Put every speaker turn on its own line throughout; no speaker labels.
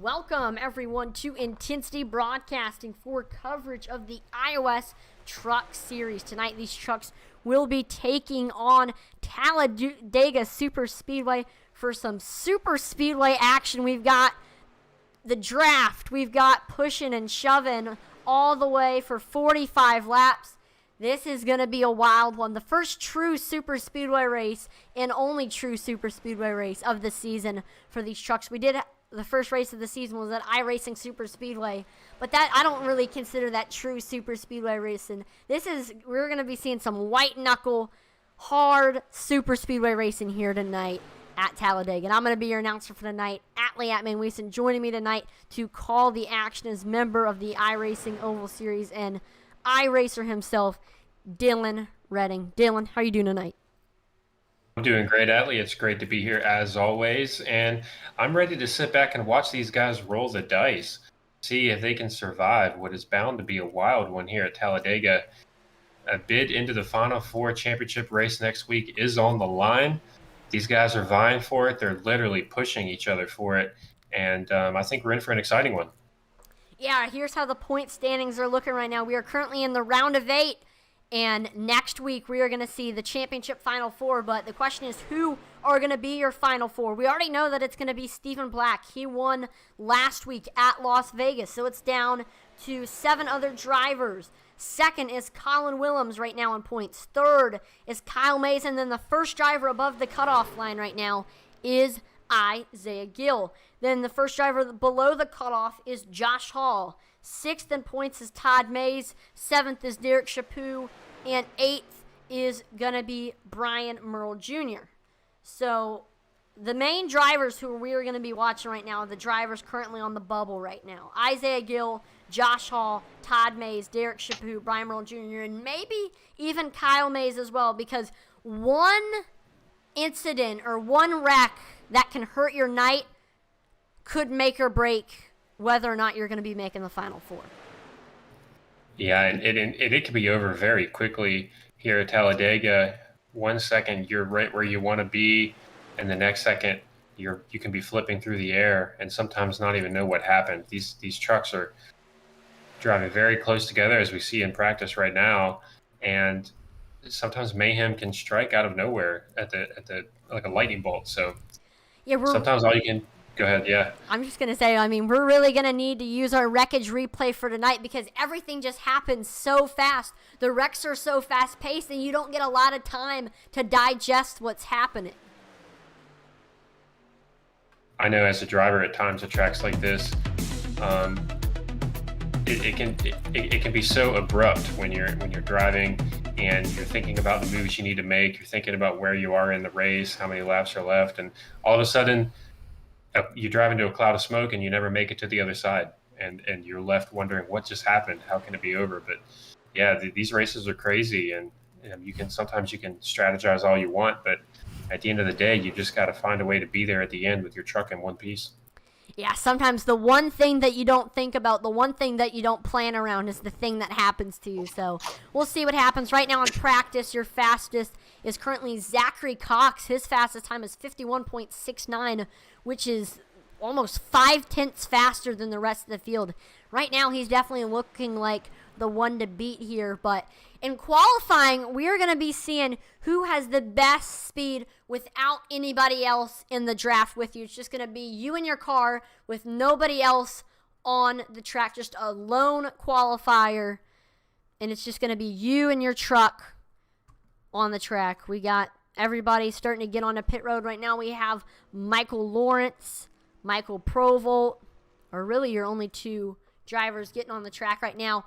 Welcome, everyone, to Intensity Broadcasting for coverage of the iOS Truck Series. Tonight, these trucks will be taking on Talladega Superspeedway for some Superspeedway action. We've got the draft. We've got pushing and shoving all the way for 45 laps. This is going to be a wild one. The first true Superspeedway race and only true Superspeedway race of the season for these trucks. The first race of the season was at iRacing Superspeedway, but that I don't really consider that true Superspeedway racing. We're going to be seeing some white knuckle, hard Superspeedway racing here tonight at Talladega. And I'm going to be your announcer for tonight, Atlee Atman-Weeson. Joining me tonight to call the action is member of the iRacing Oval Series and iRacer himself, Dylan Redding. Dylan, how are you doing tonight?
I'm doing great, Atlee. It's great to be here as always, and I'm ready to sit back and watch these guys roll the dice, see if they can survive what is bound to be a wild one here at Talladega. A bid into the Final Four championship race next week is on the line. These guys are vying for it. They're literally pushing each other for it, and I think we're in for an exciting one.
Yeah, here's how the point standings are looking right now. We are currently in the round of 8. And next week, we are going to see the championship Final Four. But the question is, who are going to be your Final Four? We already know that it's going to be Stephen Black. He won last week at Las Vegas. So it's down to 7 other drivers. Second is Colin Willems right now in points. Third is Kyle Mays. And then the first driver above the cutoff line right now is Isaiah Gill. Then the first driver below the cutoff is Josh Hall. 6th in points is Todd Mays. 7th is Derek Chaput. And 8th is going to be Brian Merle Jr. So the main drivers who we are going to be watching right now are the drivers currently on the bubble right now. Isaiah Gill, Josh Hall, Todd Mays, Derek Chaput, Brian Merle Jr., and maybe even Kyle Mays as well, because one incident or one wreck that can hurt your night could make or break whether or not you're going to be making the Final Four.
Yeah, and it can be over very quickly here at Talladega. 1 second you're right where you want to be, and the next second you can be flipping through the air and sometimes not even know what happened. These trucks are driving very close together, as we see in practice right now, and sometimes mayhem can strike out of nowhere at the like a lightning bolt. So yeah, sometimes all you can. Go ahead, yeah.
I'm just going to say, we're really going to need to use our wreckage replay for tonight because everything just happens so fast. The wrecks are so fast-paced, and you don't get a lot of time to digest what's happening.
I know as a driver at times at tracks like this, it can be so abrupt when you're driving and you're thinking about the moves you need to make. You're thinking about where you are in the race, how many laps are left, and all of a sudden you drive into a cloud of smoke and you never make it to the other side, and you're left wondering what just happened. How can it be over? But yeah, these races are crazy, and sometimes you can strategize all you want, but at the end of the day, you just got to find a way to be there at the end with your truck in one piece.
Yeah, sometimes the one thing that you don't think about, the one thing that you don't plan around is the thing that happens to you. So we'll see what happens. Right now in practice, your fastest is currently Zachary Cox. His fastest time is 51.69, which is almost 5/10 faster than the rest of the field. Right now, he's definitely looking like the one to beat here. But in qualifying, we're going to be seeing who has the best speed without anybody else in the draft with you. It's just going to be you and your car with nobody else on the track, just a lone qualifier. And it's just going to be you and your truck on the track. We got everybody starting to get on the pit road right now. We have Michael Lawrence, Michael Provolt, are really your only two drivers getting on the track right now.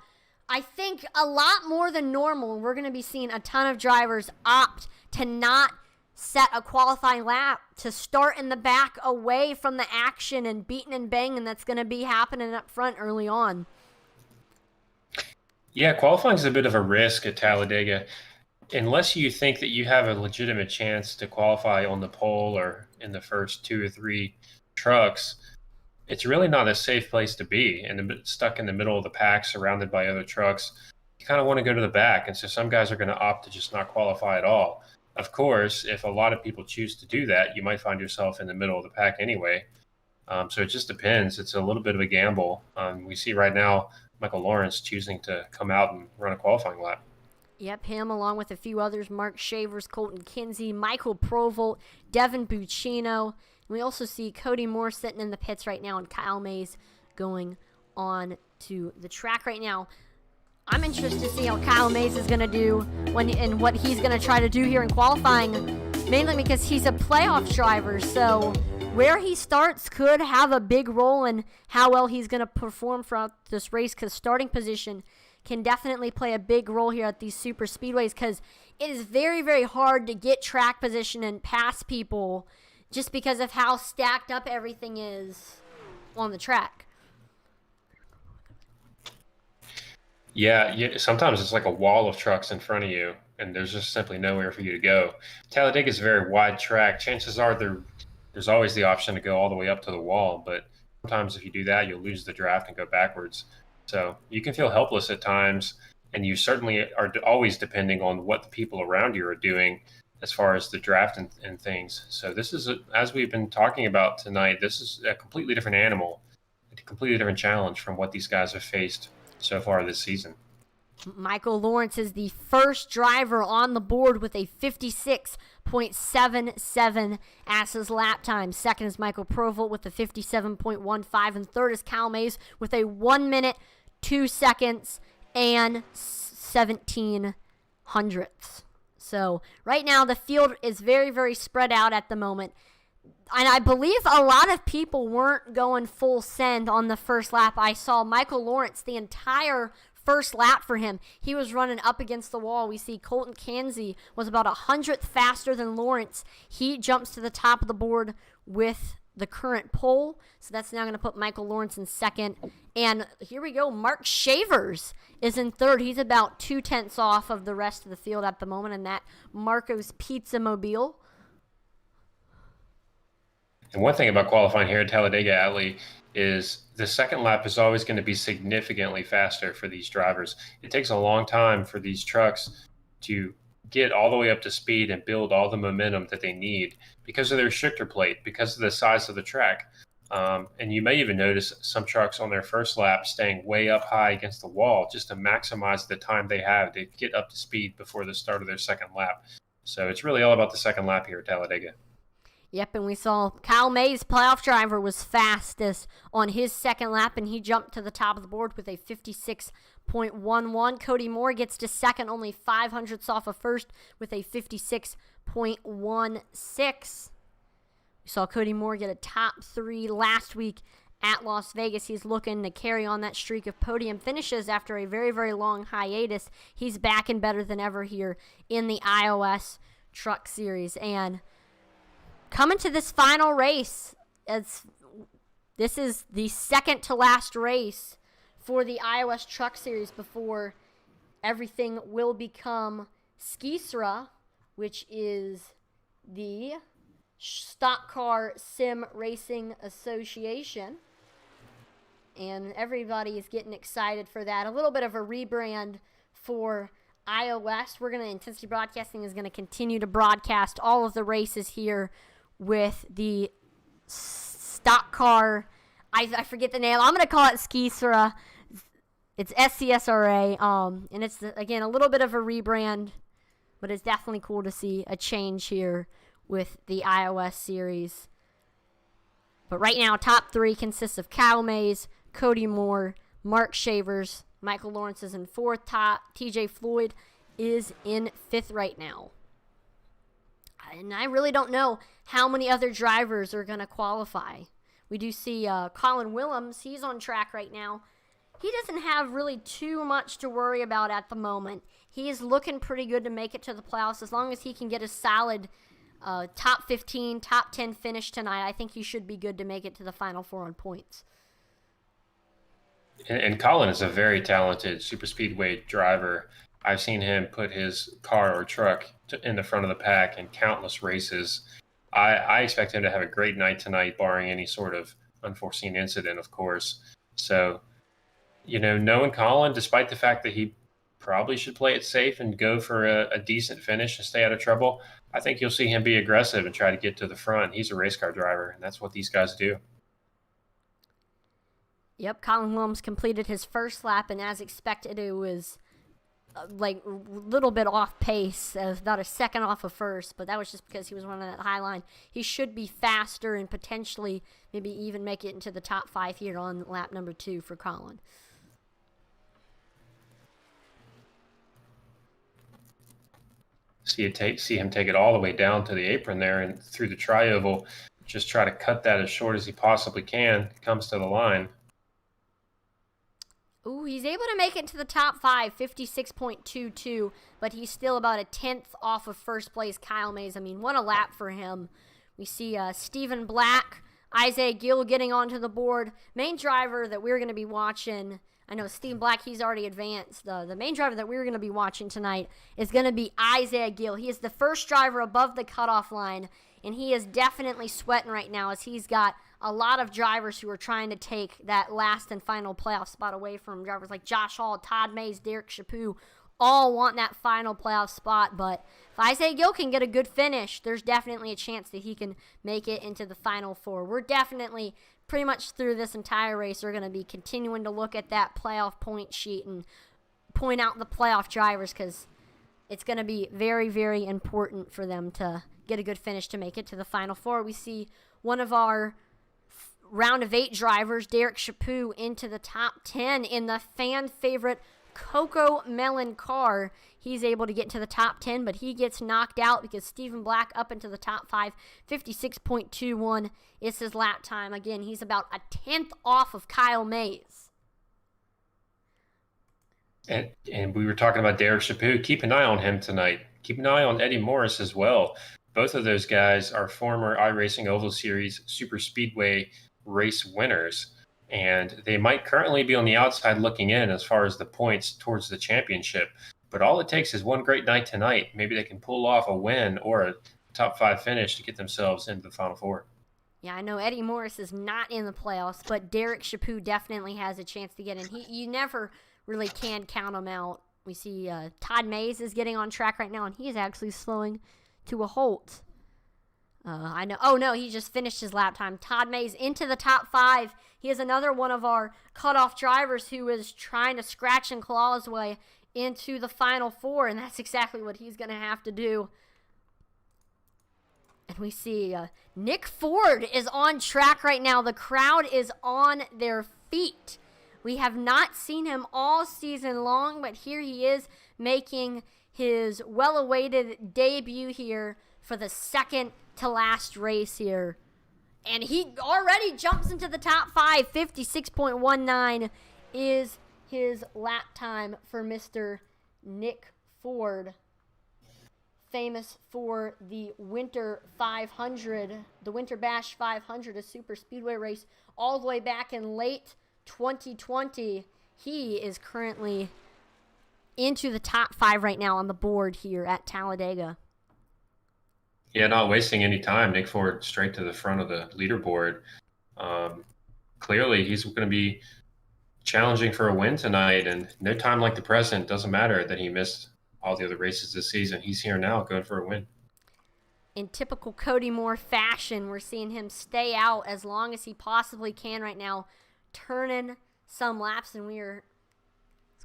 I think a lot more than normal, we're going to be seeing a ton of drivers opt to not set a qualifying lap, to start in the back away from the action and beating and banging that's going to be happening up front early on.
Yeah, qualifying is a bit of a risk at Talladega. Unless you think that you have a legitimate chance to qualify on the pole or in the first 2 or 3 trucks, it's really not a safe place to be, and stuck in the middle of the pack, surrounded by other trucks. You kind of want to go to the back, and so some guys are going to opt to just not qualify at all. Of course, if a lot of people choose to do that, you might find yourself in the middle of the pack anyway. So it just depends. It's a little bit of a gamble. We see right now Michael Lawrence choosing to come out and run a qualifying lap.
Yep, him along with a few others, Mark Shavers, Colton Kinsey, Michael Provolt, Devin Buccino. And we also see Cody Moore sitting in the pits right now and Kyle Mays going on to the track right now. I'm interested to see how Kyle Mays is going to do and what he's going to try to do here in qualifying, mainly because he's a playoff driver. So where he starts could have a big role in how well he's going to perform throughout this race, because starting position can definitely play a big role here at these super speedways, because it is very, very hard to get track position and pass people just because of how stacked up everything is on the track.
Yeah, sometimes it's like a wall of trucks in front of you, and there's just simply nowhere for you to go. Talladega is a very wide track. Chances are there's always the option to go all the way up to the wall, but sometimes if you do that, you'll lose the draft and go backwards. So you can feel helpless at times, and you certainly are always depending on what the people around you are doing as far as the draft and things. So this is, as we've been talking about tonight, this is a completely different animal, a completely different challenge from what these guys have faced so far this season.
Michael Lawrence is the first driver on the board with a 56.77 as his lap time. Second is Michael Provolt with a 57.15, and third is Kyle Mays with a 1 minute, 2 seconds, and 17 hundredths. So right now the field is very, very spread out at the moment. And I believe a lot of people weren't going full send on the first lap. I saw Michael Lawrence the entire first lap for him. He was running up against the wall. We see Colton Kinsey was about 100th faster than Lawrence. He jumps to the top of the board with the current pole. So that's now going to put Michael Lawrence in second. And here we go. Mark Shavers is in third. He's about 2/10 off of the rest of the field at the moment in that Marco's Pizza Mobile.
And one thing about qualifying here at Talladega Alley is the second lap is always going to be significantly faster for these drivers. It takes a long time for these trucks to get all the way up to speed and build all the momentum that they need because of their restrictor plate, because of the size of the track. And you may even notice some trucks on their first lap staying way up high against the wall just to maximize the time they have to get up to speed before the start of their second lap. So it's really all about the second lap here at Talladega.
Yep, and we saw Kyle Mays, playoff driver, was fastest on his second lap, and he jumped to the top of the board with a 56.11. Cody Moore gets to second, only 500ths off of first with a 56.16. We saw Cody Moore get a top 3 last week at Las Vegas. He's looking to carry on that streak of podium finishes after a very, very long hiatus. He's back and better than ever here in the iOS Truck Series. And coming to this final race, this is the second to last race for the iOS Truck Series before everything will become SKISRA, which is the Stock Car Sim Racing Association. And everybody is getting excited for that. A little bit of a rebrand for iOS. Intensity Broadcasting is going to continue to broadcast all of the races here with the stock car, I forget the name. I'm going to call it SKISRA. It's SCSRA. And it's, again, a little bit of a rebrand, but it's definitely cool to see a change here with the iOS series. But right now, top 3 consists of Kyle Mays, Cody Moore, Mark Shavers, Michael Lawrence is in 4th. TJ Floyd is in 5th right now. And I really don't know how many other drivers are going to qualify. We do see Colin Willems. He's on track right now. He doesn't have really too much to worry about at the moment. He is looking pretty good to make it to the playoffs. As long as he can get a solid top 15, top 10 finish tonight, I think he should be good to make it to the Final Four on points.
And Colin is a very talented Superspeedway driver. I've seen him put his car or truck in the front of the pack in countless races. I expect him to have a great night tonight, barring any sort of unforeseen incident, of course. So, knowing Colin, despite the fact that he probably should play it safe and go for a decent finish and stay out of trouble, I think you'll see him be aggressive and try to get to the front. He's a race car driver, and that's what these guys do.
Yep, Colin Williams completed his first lap, and as expected, it was like a little bit off pace, about a second off of first, but that was just because he was running that high line. He should be faster and potentially maybe even make it into the top 5 here on lap number 2 for Colin.
See him take it all the way down to the apron there and through the tri-oval, just try to cut that as short as he possibly can. Comes to the line.
Ooh, he's able to make it to the top 5, 56.22, but he's still about a 10th off of first place Kyle Mays. I mean, what a lap for him. We see Stephen Black, Isaiah Gill getting onto the board. Main driver that we're going to be watching, I know Stephen Black, he's already advanced. The main driver that we're going to be watching tonight is going to be Isaiah Gill. He is the first driver above the cutoff line, and he is definitely sweating right now as he's got a lot of drivers who are trying to take that last and final playoff spot away from him. Drivers like Josh Hall, Todd Mays, Derek Chaput, all want that final playoff spot. But if Isaiah Gill can get a good finish, there's definitely a chance that he can make it into the Final Four. We're definitely pretty much through this entire race. We're going to be continuing to look at that playoff point sheet and point out the playoff drivers because it's going to be very, very important for them to get a good finish to make it to the Final Four. We see one of our round of 8 drivers, Derek Chaput, into the top 10 in the fan favorite Coco Melon car. He's able to get to the top 10, but he gets knocked out because Stephen Black up into the top 5, 56.21 is his lap time. Again, he's about a 10th off of Kyle Mays.
And we were talking about Derek Chaput. Keep an eye on him tonight. Keep an eye on Eddie Morris as well. Both of those guys are former iRacing Oval Series Superspeedway race winners, and they might currently be on the outside looking in as far as the points towards the championship. But all it takes is one great night tonight. Maybe they can pull off a win or a top 5 finish to get themselves into the Final Four.
Yeah, I know Eddie Morris is not in the playoffs, but Derek Chaput definitely has a chance to get in. You never really can count him out. We see Todd Mays is getting on track right now, and he is actually slowing to a halt. I know. Oh, no, he just finished his lap time. Todd Mays into the top 5. He is another one of our cutoff drivers who is trying to scratch and claw his way into the Final Four, and that's exactly what he's going to have to do. And we see Nick Ford is on track right now. The crowd is on their feet. We have not seen him all season long, but here he is making his well-awaited debut here for the second to last race here. And he already jumps into the top 5. 56.19 is his lap time for Mr. Nick Ford, famous for the Winter 500, the Winter Bash 500, a super speedway race all the way back in late 2020. He is currently into the top 5 right now on the board here at Talladega.
Yeah, not wasting any time. Nick Ford straight to the front of the leaderboard. Clearly, he's going to be challenging for a win tonight, and no time like the present. Doesn't matter that he missed all the other races this season. He's here now going for a win.
In typical Cody Moore fashion, we're seeing him stay out as long as he possibly can right now, turning some laps, and we are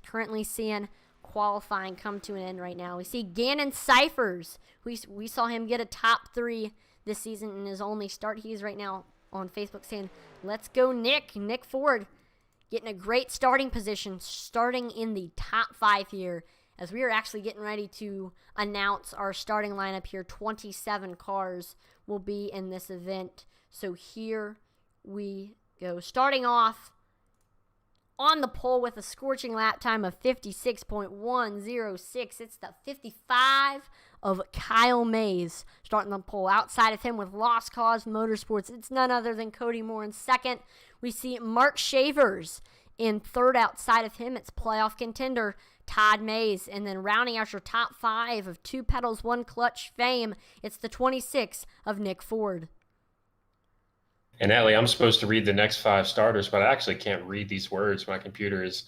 currently seeing qualifying come to an end right now. We see Gannon Cyphers. We saw him get a top 3 this season in his only start. He's right now on Facebook saying, "Let's go, Nick." Nick Ford getting a great starting position, starting in the top 5 here, as we are actually getting ready to announce our starting lineup here. 27 cars will be in this event. So here we go. Starting off on the pole with a scorching lap time of 56.106. It's the 55 of Kyle Mays starting the pole. Outside of him with Lost Cause Motorsports, it's none other than Cody Moore in second. We see Mark Shavers in third. Outside of him, it's playoff contender Todd Mays. And then rounding out your top 5 of 2 pedals, 1 clutch fame, it's the 26 of Nick Ford.
And Allie, I'm supposed to read the next 5 starters, but I actually can't read these words. My computer is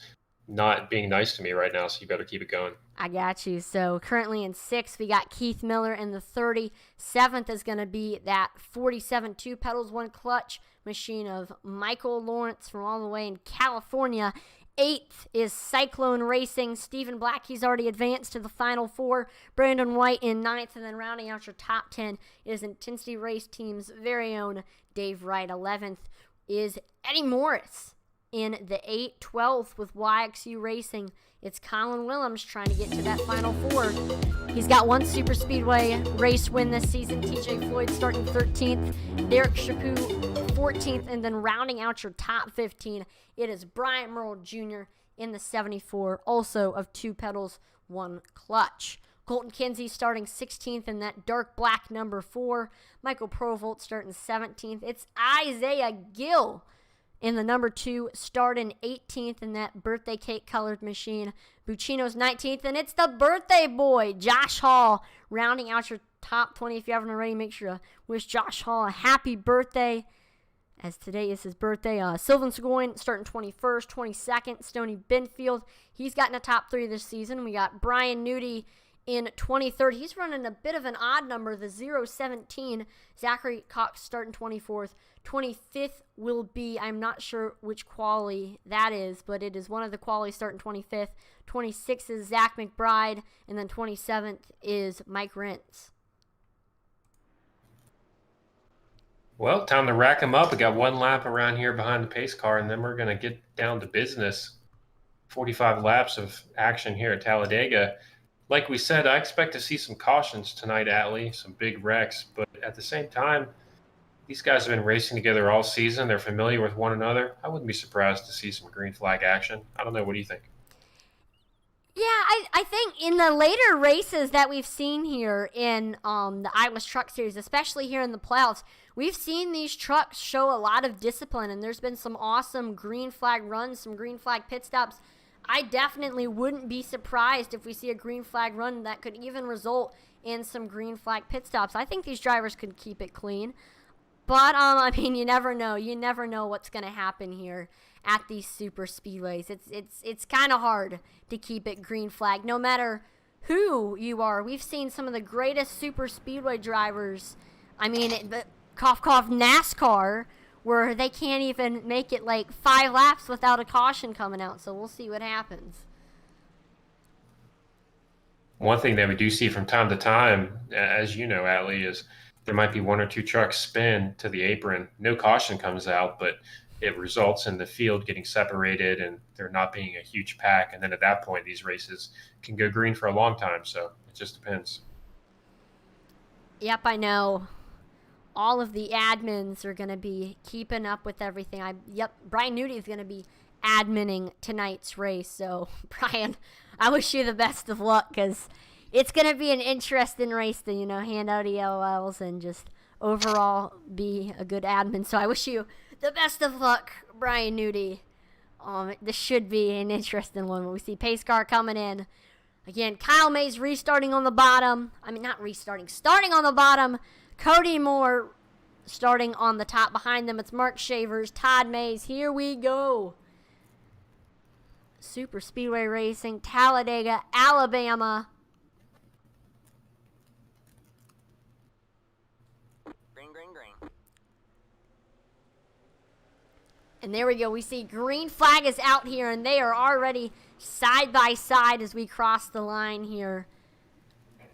not being nice to me right now, so you better keep it going.
I got you. So currently in 6th, we got Keith Miller in the 30. 7th is going to be that 47 2 pedals, 1 clutch machine of Michael Lawrence from all the way in California. 8th is Cyclone Racing. Stephen Black, he's already advanced to the Final 4. Brandon White in 9th, and then rounding out your top 10 is Intensity Race Team's very own Dave Wright. 11th is Eddie Morris in the 8. 12th with YXU Racing, it's Colin Willems trying to get to that Final 4. He's got 1 Superspeedway race win this season. TJ Floyd starting 13th. Derek Chapu 14th. And then rounding out your top 15, it is Bryant Merle Jr. in the 74, also of 2 pedals, 1 clutch. Colton Kinsey starting 16th in that dark black number 4. Michael Provolt starting 17th. It's Isaiah Gill in the number 2, starting 18th in that birthday cake colored machine. Buccino's 19th, and it's the birthday boy, Josh Hall, rounding out your top 20. If you haven't already, make sure to wish Josh Hall a happy birthday, as today is his birthday. Sylvan Seguin starting 21st, 22nd. Stoney Benfield, he's gotten a top 3 this season. We got Brian Nudie in 23rd. He's running a bit of an odd number, the 017. Zachary Cox starting 24th. 25th will be, I'm not sure which quali that is, but it is one of the qualies starting 25th. 26th is Zach McBride, and then 27th is Mike Rentz.
Well, time to rack them up. We got 1 lap around here behind the pace car, and then we're going to get down to business. 45 laps of action here at Talladega. Like we said, I expect to see some cautions tonight, Atlee, some big wrecks. But at the same time, these guys have been racing together all season. They're familiar with one another. I wouldn't be surprised to see some green flag action. I don't know. What do you think?
Yeah, I think in the later races that we've seen here in the Iowa Truck Series, especially here in the playoffs, we've seen these trucks show a lot of discipline, and there's been some awesome green flag runs, some green flag pit stops. I definitely wouldn't be surprised if we see a green flag run that could even result in some green flag pit stops. I think these drivers could keep it clean. But, I mean, you never know. You never know what's going to happen here at these super speedways. It's kind of hard to keep it green flag, no matter who you are. We've seen some of the greatest super speedway drivers. I mean, cough, cough, NASCAR, where they can't even make it like 5 laps without a caution coming out. So we'll see what happens.
One thing that we do see from time to time, as you know, Atlee, is there might be 1 or 2 trucks spin to the apron. No caution comes out, but it results in the field getting separated and there not being a huge pack. And then at that point, these races can go green for a long time. So it just depends.
Yep, I know. All of the admins are going to be keeping up with everything. Brian Nudie is going to be adminning tonight's race. So, Brian, I wish you the best of luck, because it's going to be an interesting race to, hand out ELLs and just overall be a good admin. So I wish you the best of luck, Brian Nudie. This should be an interesting one. We see pace car coming in. Again, Kyle Mays restarting on the bottom. Starting on the bottom. Cody Moore starting on the top. Behind them, it's Mark Shavers, Todd Mays. Here we go. Super Speedway Racing, Talladega, Alabama. Green. And there we go. We see green flag is out here, and they are already side by side as we cross the line here.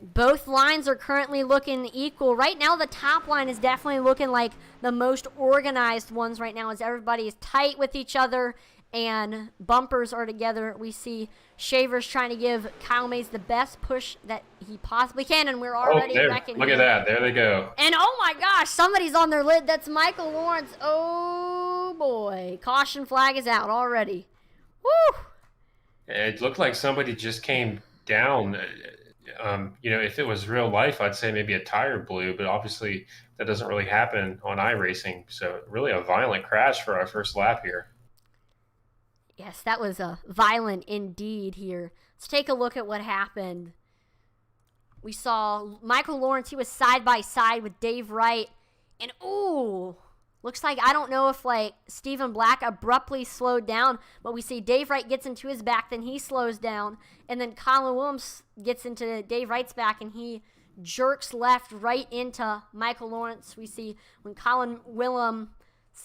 Both lines are currently looking equal. Right now, the top line is definitely looking like the most organized ones right now, as everybody is tight with each other and bumpers are together. We see Shavers trying to give Kyle Mays the best push that he possibly can, and we're already wrecking.
Look at that. There they go.
And oh my gosh, somebody's on their lid. That's Michael Lawrence. Oh boy. Caution flag is out already. Woo!
It looked like somebody just came down. If it was real life, I'd say maybe a tire blew, but obviously that doesn't really happen on iRacing. So really a violent crash for our first lap here.
Yes, that was violent indeed here. Let's take a look at what happened. We saw Michael Lawrence. He was side by side with Dave Wright. And ooh, Looks like, I don't know if like Stephen Black abruptly slowed down, but we see Dave Wright gets into his back, then he slows down, and then Colin Williams gets into Dave Wright's back, and he jerks left right into Michael Lawrence. We see when Colin Williams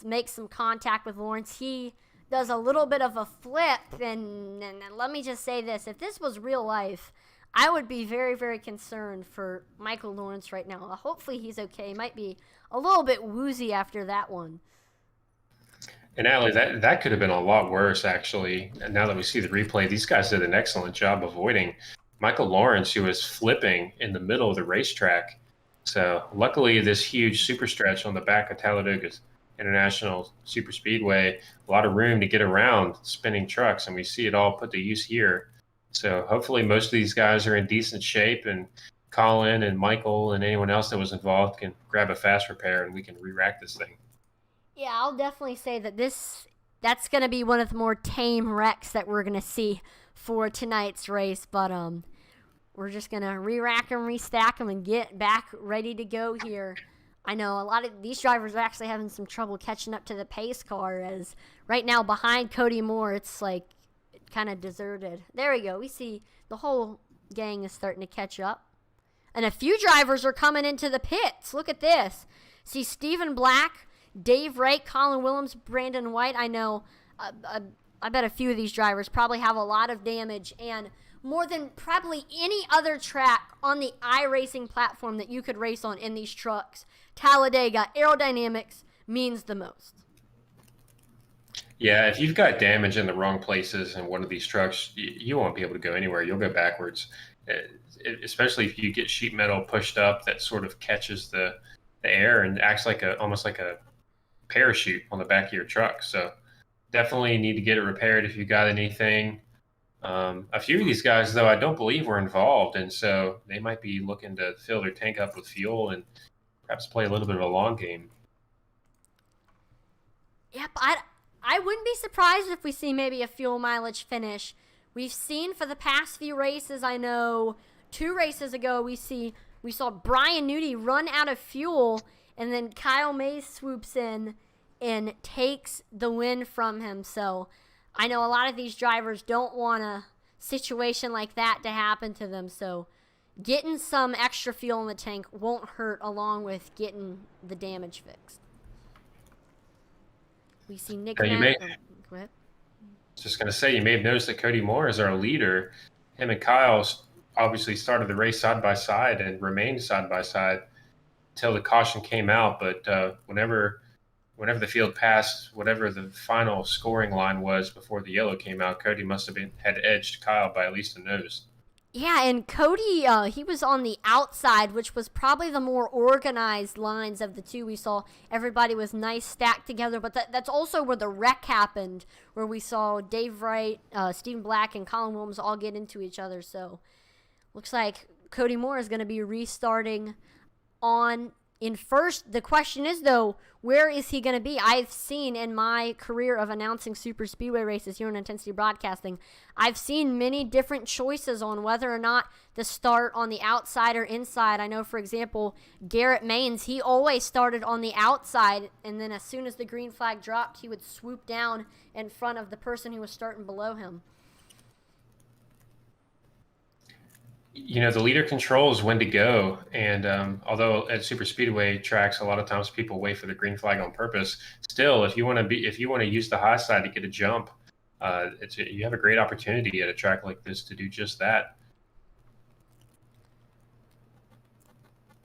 makes some contact with Lawrence, he does a little bit of a flip, and let me just say this. If this was real life, I would be very, very concerned for Michael Lawrence right now. Hopefully he's okay. He might be a little bit woozy after that one.
And Allie, that could have been a lot worse, actually. And now that we see the replay, these guys did an excellent job avoiding Michael Lawrence, who was flipping in the middle of the racetrack. So luckily, this huge super stretch on the back of Talladega International Superspeedway, a lot of room to get around spinning trucks, and we see it all put to use here. So hopefully most of these guys are in decent shape, and Colin and Michael and anyone else that was involved can grab a fast repair and we can re-rack this thing.
Yeah, I'll definitely say that that's going to be one of the more tame wrecks that we're going to see for tonight's race. But we're just going to re-rack them, restack them, and get back ready to go here. I know a lot of these drivers are actually having some trouble catching up to the pace car, as right now behind Cody Moore, it's like kind of deserted. There we go. We see the whole gang is starting to catch up. And a few drivers are coming into the pits. Look at this. See Stephen Black, Dave Wright, Colin Williams, Brandon White. I know I bet a few of these drivers probably have a lot of damage, and more than probably any other track on the iRacing platform that you could race on in these trucks, Talladega aerodynamics means the most.
Yeah, if you've got damage in the wrong places in one of these trucks, you won't be able to go anywhere. You'll go backwards, especially if you get sheet metal pushed up that sort of catches the air and acts like almost like a parachute on the back of your truck. So definitely need to get it repaired if you got anything. A few of these guys, though, I don't believe were involved, and so they might be looking to fill their tank up with fuel and perhaps play a little bit of a long game.
Yep, I wouldn't be surprised if we see maybe a fuel mileage finish. We've seen for the past few races, I know 2 races ago, we saw Brian Newty run out of fuel, and then Kyle Mays swoops in and takes the win from him. So I know a lot of these drivers don't want a situation like that to happen to them. So getting some extra fuel in the tank won't hurt, along with getting the damage fixed. We see Nick.
Go ahead. Just going to say, you may have noticed that Cody Moore is our leader. Him and Kyle obviously started the race side by side and remained side by side until the caution came out. But whenever the field passed, whatever the final scoring line was before the yellow came out, Cody must have had edged Kyle by at least a nose.
Yeah, and Cody, he was on the outside, which was probably the more organized lines of the two. We saw everybody was nice stacked together, but that's also where the wreck happened, where we saw Dave Wright, Stephen Black, and Colin Williams all get into each other. So looks like Cody Moore is going to be restarting on in first. The question is, though, where is he going to be? I've seen in my career of announcing super speedway races here in Intensity Broadcasting, I've seen many different choices on whether or not to start on the outside or inside. I know, for example, Garrett Maines, he always started on the outside, and then as soon as the green flag dropped, he would swoop down in front of the person who was starting below him.
You know, the leader controls when to go, and although at super speedway tracks, a lot of times people wait for the green flag on purpose. Still, if you want to use the high side to get a jump, you have a great opportunity at a track like this to do just that.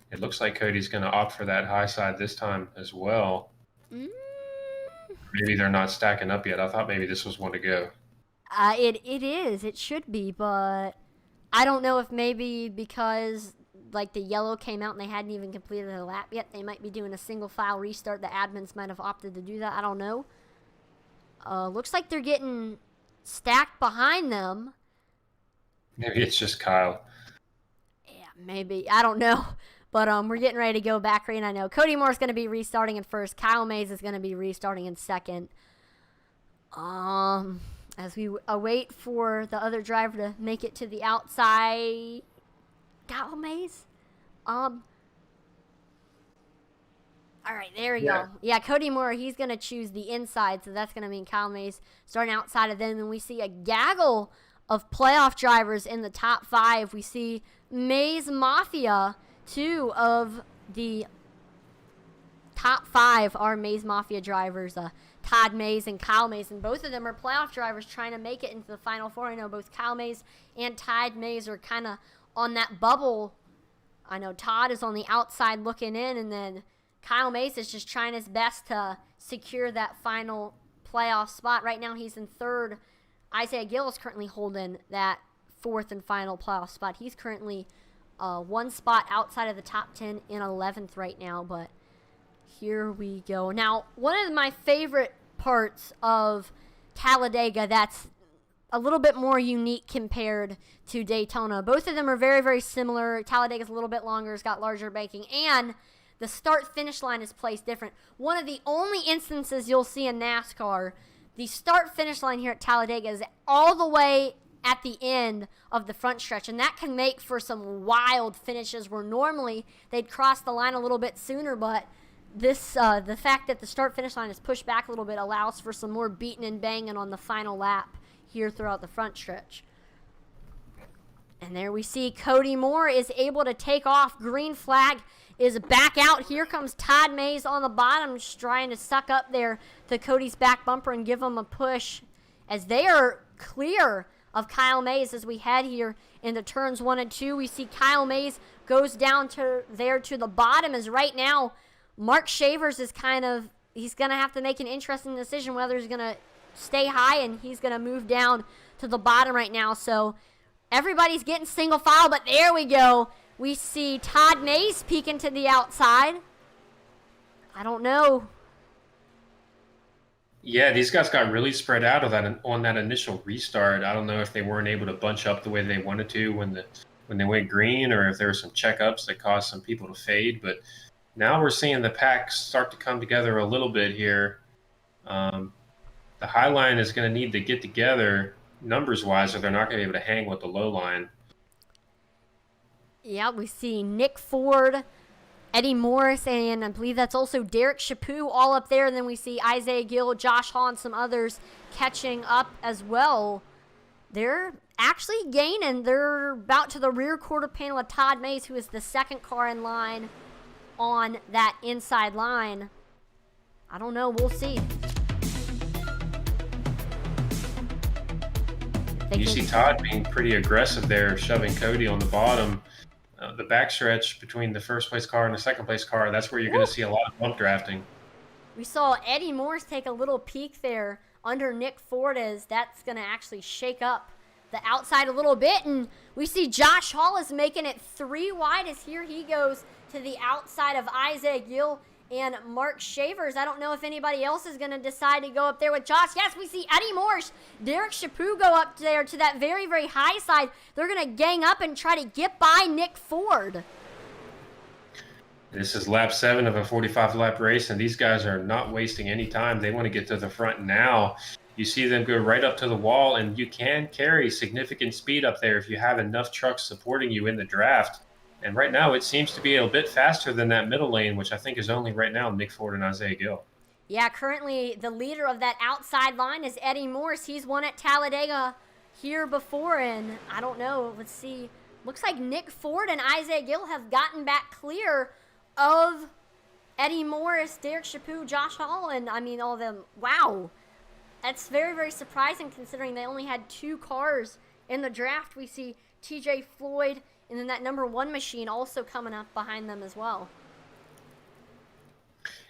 It looks like Cody's going to opt for that high side this time as well. Maybe they're not stacking up yet. I thought maybe this was one to go.
It is. It should be, but I don't know if maybe because like the yellow came out and they hadn't even completed their lap yet, they might be doing a single file restart. The admins might have opted to do that. I don't know. Looks like they're getting stacked behind them.
Maybe it's just Kyle.
Yeah, maybe. I don't know. But we're getting ready to go back right, and I know Cody Moore's going to be restarting in first. Kyle Mays is going to be restarting in second. As we await for the other driver to make it to the outside. Kyle Mays. All right, there we
Yeah.
go. Yeah, Cody Moore, he's going to choose the inside, so that's going to mean Kyle Mays starting outside of them. And we see a gaggle of playoff drivers in the top 5. We see Mays Mafia, 2 of the top 5 are Mays Mafia drivers, Todd Mays and Kyle Mays, and both of them are playoff drivers trying to make it into the Final Four. I know both Kyle Mays and Todd Mays are kind of on that bubble. I know Todd is on the outside looking in, and then Kyle Mays is just trying his best to secure that final playoff spot. Right now he's in 3rd. Isaiah Gill is currently holding that 4th and final playoff spot. He's currently 1 spot outside of the top 10 in 11th right now, but here we go. Now, one of my favorite parts of Talladega that's a little bit more unique compared to Daytona. Both of them are very, very similar. Talladega's a little bit longer, it's got larger banking, and the start-finish line is placed different. One of the only instances you'll see in NASCAR, the start-finish line here at Talladega is all the way at the end of the front stretch, and that can make for some wild finishes where normally they'd cross the line a little bit sooner, but this the fact that the start-finish line is pushed back a little bit allows for some more beating and banging on the final lap here throughout the front stretch. And there we see Cody Moore is able to take off. Green flag is back out. Here comes Todd Mays on the bottom, just trying to suck up there to Cody's back bumper and give him a push as they are clear of Kyle Mays as we head here into turns 1 and 2. We see Kyle Mays goes down to there to the bottom as right now Mark Shavers is he's going to have to make an interesting decision whether he's going to stay high and he's going to move down to the bottom right now. So everybody's getting single file, but there we go. We see Todd Mays peeking to the outside. I don't know.
Yeah, these guys got really spread out on that initial restart. I don't know if they weren't able to bunch up the way they wanted to when they went green, or if there were some checkups that caused some people to fade. But now we're seeing the pack start to come together a little bit here. The high line is going to need to get together numbers-wise, or they're not going to be able to hang with the low line.
Yeah, we see Nick Ford, Eddie Morris, and I believe that's also Derek Chaput all up there. And then we see Isaiah Gill, Josh Hall, and some others catching up as well. They're actually gaining. They're about to the rear quarter panel of Todd Mays, who is the 2nd car in line on that inside line. I don't know. We'll see.
You see Todd being pretty aggressive there, shoving Cody on the bottom. The backstretch between the 1st place car and the 2nd place car, that's where you're going to see a lot of bump drafting.
We saw Eddie Morris take a little peek there under Nick Ford as that's going to actually shake up the outside a little bit. And we see Josh Hall is making it 3 wide as here he goes to the outside of Isaiah Gill and Mark Shavers. I don't know if anybody else is going to decide to go up there with Josh. Yes, we see Eddie Morris, Derek Chaput go up there to that very, very high side. They're going to gang up and try to get by Nick Ford.
This is lap 7 of a 45-lap race, and these guys are not wasting any time. They want to get to the front now. You see them go right up to the wall, and you can carry significant speed up there if you have enough trucks supporting you in the draft. And right now, it seems to be a bit faster than that middle lane, which I think is only right now Nick Ford and Isaiah Gill.
Yeah, currently the leader of that outside line is Eddie Morris. He's won at Talladega here before, and I don't know. Let's see. Looks like Nick Ford and Isaiah Gill have gotten back clear of Eddie Morris, Derek Chaput, Josh Hall, and I mean all of them. Wow. That's very, very surprising considering they only had 2 cars in the draft. We see TJ Floyd and then that number 1 machine also coming up behind them as well.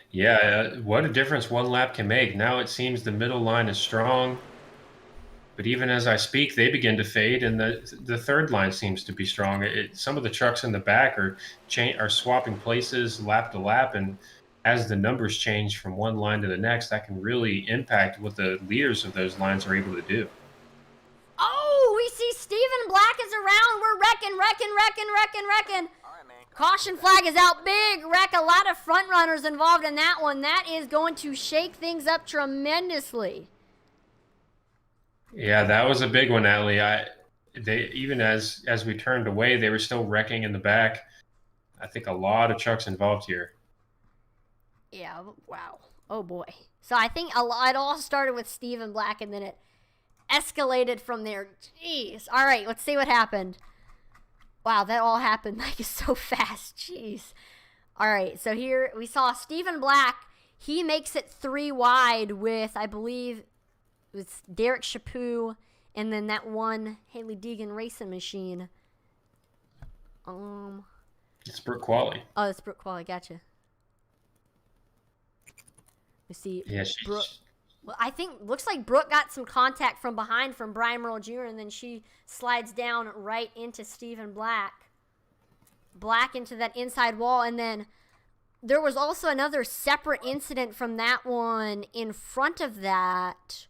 Yeah, what a difference 1 lap can make. Now it seems the middle line is strong, but even as I speak, they begin to fade, and the third line seems to be strong. Some of the trucks in the back are swapping places lap to lap, and as the numbers change from one line to the next, that can really impact what the leaders of those lines are able to do.
Oh, we see Stephen Black is around. We're wrecking. Caution flag is out. Big wreck. A lot of front runners involved in that one. That is going to shake things up tremendously.
Yeah, that was a big one, Allie. They even as we turned away, they were still wrecking in the back. I think a lot of trucks involved here.
Yeah, wow. Oh, boy. So I think it all started with Stephen Black, and then it escalated from there. Jeez. All right, let's see what happened. Wow, that all happened like so fast. Jeez. All right, so here we saw Stephen Black. He makes it 3 wide with, I believe, it was Derek Chaput, and then that one Haley Deegan racing machine.
It's Brooke Qualley.
Oh, it's Brooke Qualley. Gotcha. We see Brooke. Well, I think looks like Brooke got some contact from behind from Brian Merle Jr. and then she slides down right into Stephen Black. Black into that inside wall, and then there was also another separate incident from that one in front of that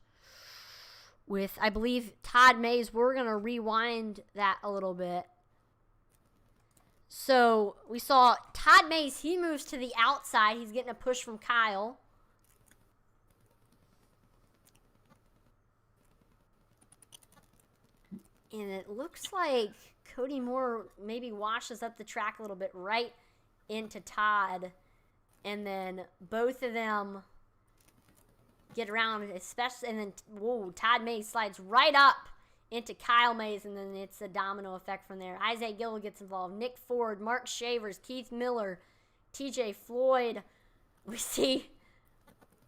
with, I believe, Todd Mays. We're going to rewind that a little bit. So we saw Todd Mays, he moves to the outside. He's getting a push from Kyle. And it looks like Cody Moore maybe washes up the track a little bit right into Todd. And then both of them get around, especially, and then, whoa, Todd Mays slides right up into Kyle Mays, and then it's a domino effect from there. Isaiah Gill gets involved. Nick Ford, Mark Shavers, Keith Miller, TJ Floyd. We see,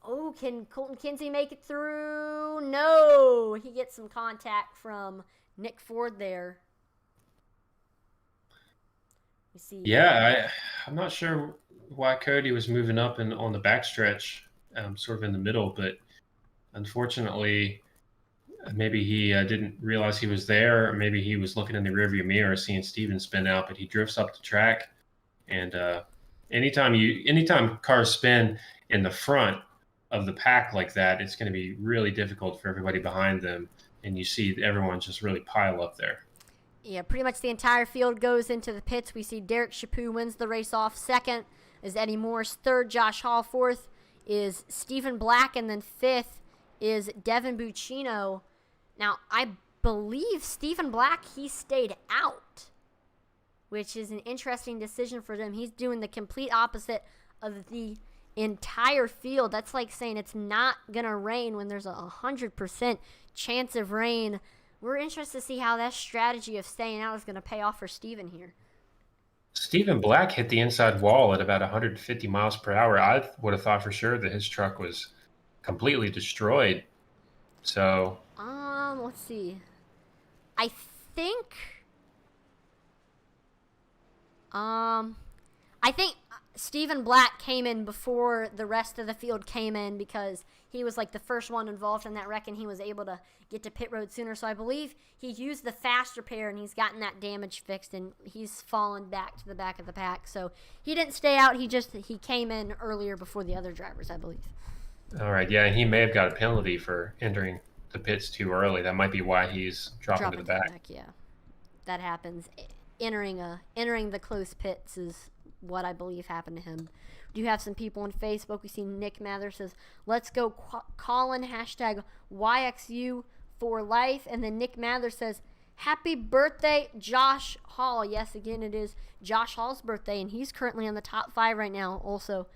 oh, can Colton Kinsey make it through? No, he gets some contact from Nick Ford there. We see.
Yeah, I'm not sure why Cody was moving up and on the backstretch, sort of in the middle, but unfortunately, maybe he didn't realize he was there, or maybe he was looking in the rearview mirror, seeing Steven spin out. But he drifts up the track, and anytime cars spin in the front of the pack like that, it's going to be really difficult for everybody behind them. And you see everyone just really pile up there.
Yeah, pretty much the entire field goes into the pits. We see Derek Chaput wins the race off. Second is Eddie Morris. Third, Josh Hall. Fourth is Stephen Black. And then fifth is Devin Buccino. Now, I believe Stephen Black, he stayed out, which is an interesting decision for them. He's doing the complete opposite of the entire field. That's like saying it's not going to rain when there's 100% chance of rain. We're interested to see how that strategy of staying out is going to pay off for Steven here.
Stephen Black hit the inside wall at about 150 miles per hour. I would have thought for sure that his truck was completely destroyed. So,
let's see. I think Stephen Black came in before the rest of the field came in because he was like the first one involved in that wreck, and he was able to get to pit road sooner. So I believe he used the fast repair, and he's gotten that damage fixed, and he's fallen back to the back of the pack. So he didn't stay out. He came in earlier before the other drivers, I believe.
All right, yeah, and he may have got a penalty for entering the pits too early. That might be why he's dropping to the back.
Yeah, that happens. Entering the close pits is what I believe happened to him. We do have some people on Facebook. We see Nick Mather says, "Let's go, Colin." #YXU for life. And then Nick Mather says, "Happy birthday, Josh Hall." Yes, again, it is Josh Hall's birthday, and he's currently on the top 5 right now. Also,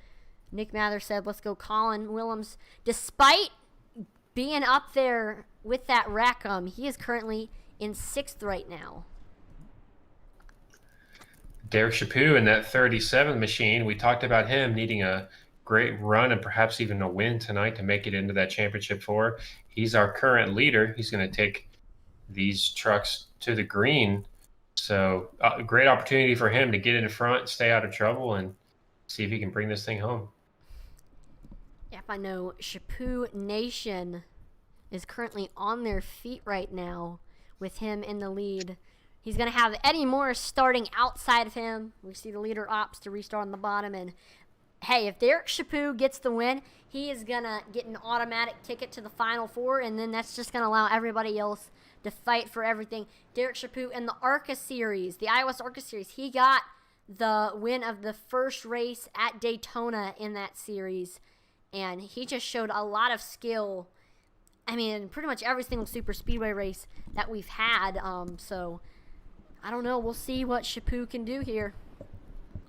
Nick Mather said, "Let's go, Colin Willems." Despite being up there with that wreck, he is currently in 6th right now.
Derek Chaput in that 37 machine, we talked about him needing a great run and perhaps even a win tonight to make it into that championship 4. He's our current leader. He's going to take these trucks to the green. So a great opportunity for him to get in front, stay out of trouble, and see if he can bring this thing home.
Yep, I know Chaput Nation is currently on their feet right now with him in the lead. He's going to have Eddie Morris starting outside of him. We see the leader opts to restart on the bottom. And, hey, if Derek Chaput gets the win, he is going to get an automatic ticket to the Final 4, and then that's just going to allow everybody else to fight for everything. Derek Chaput in the ARCA Series, the iOS ARCA Series, he got the win of the first race at Daytona in that series, and he just showed a lot of skill. I mean, pretty much every single super speedway race that we've had, so I don't know. We'll see what Chaput can do here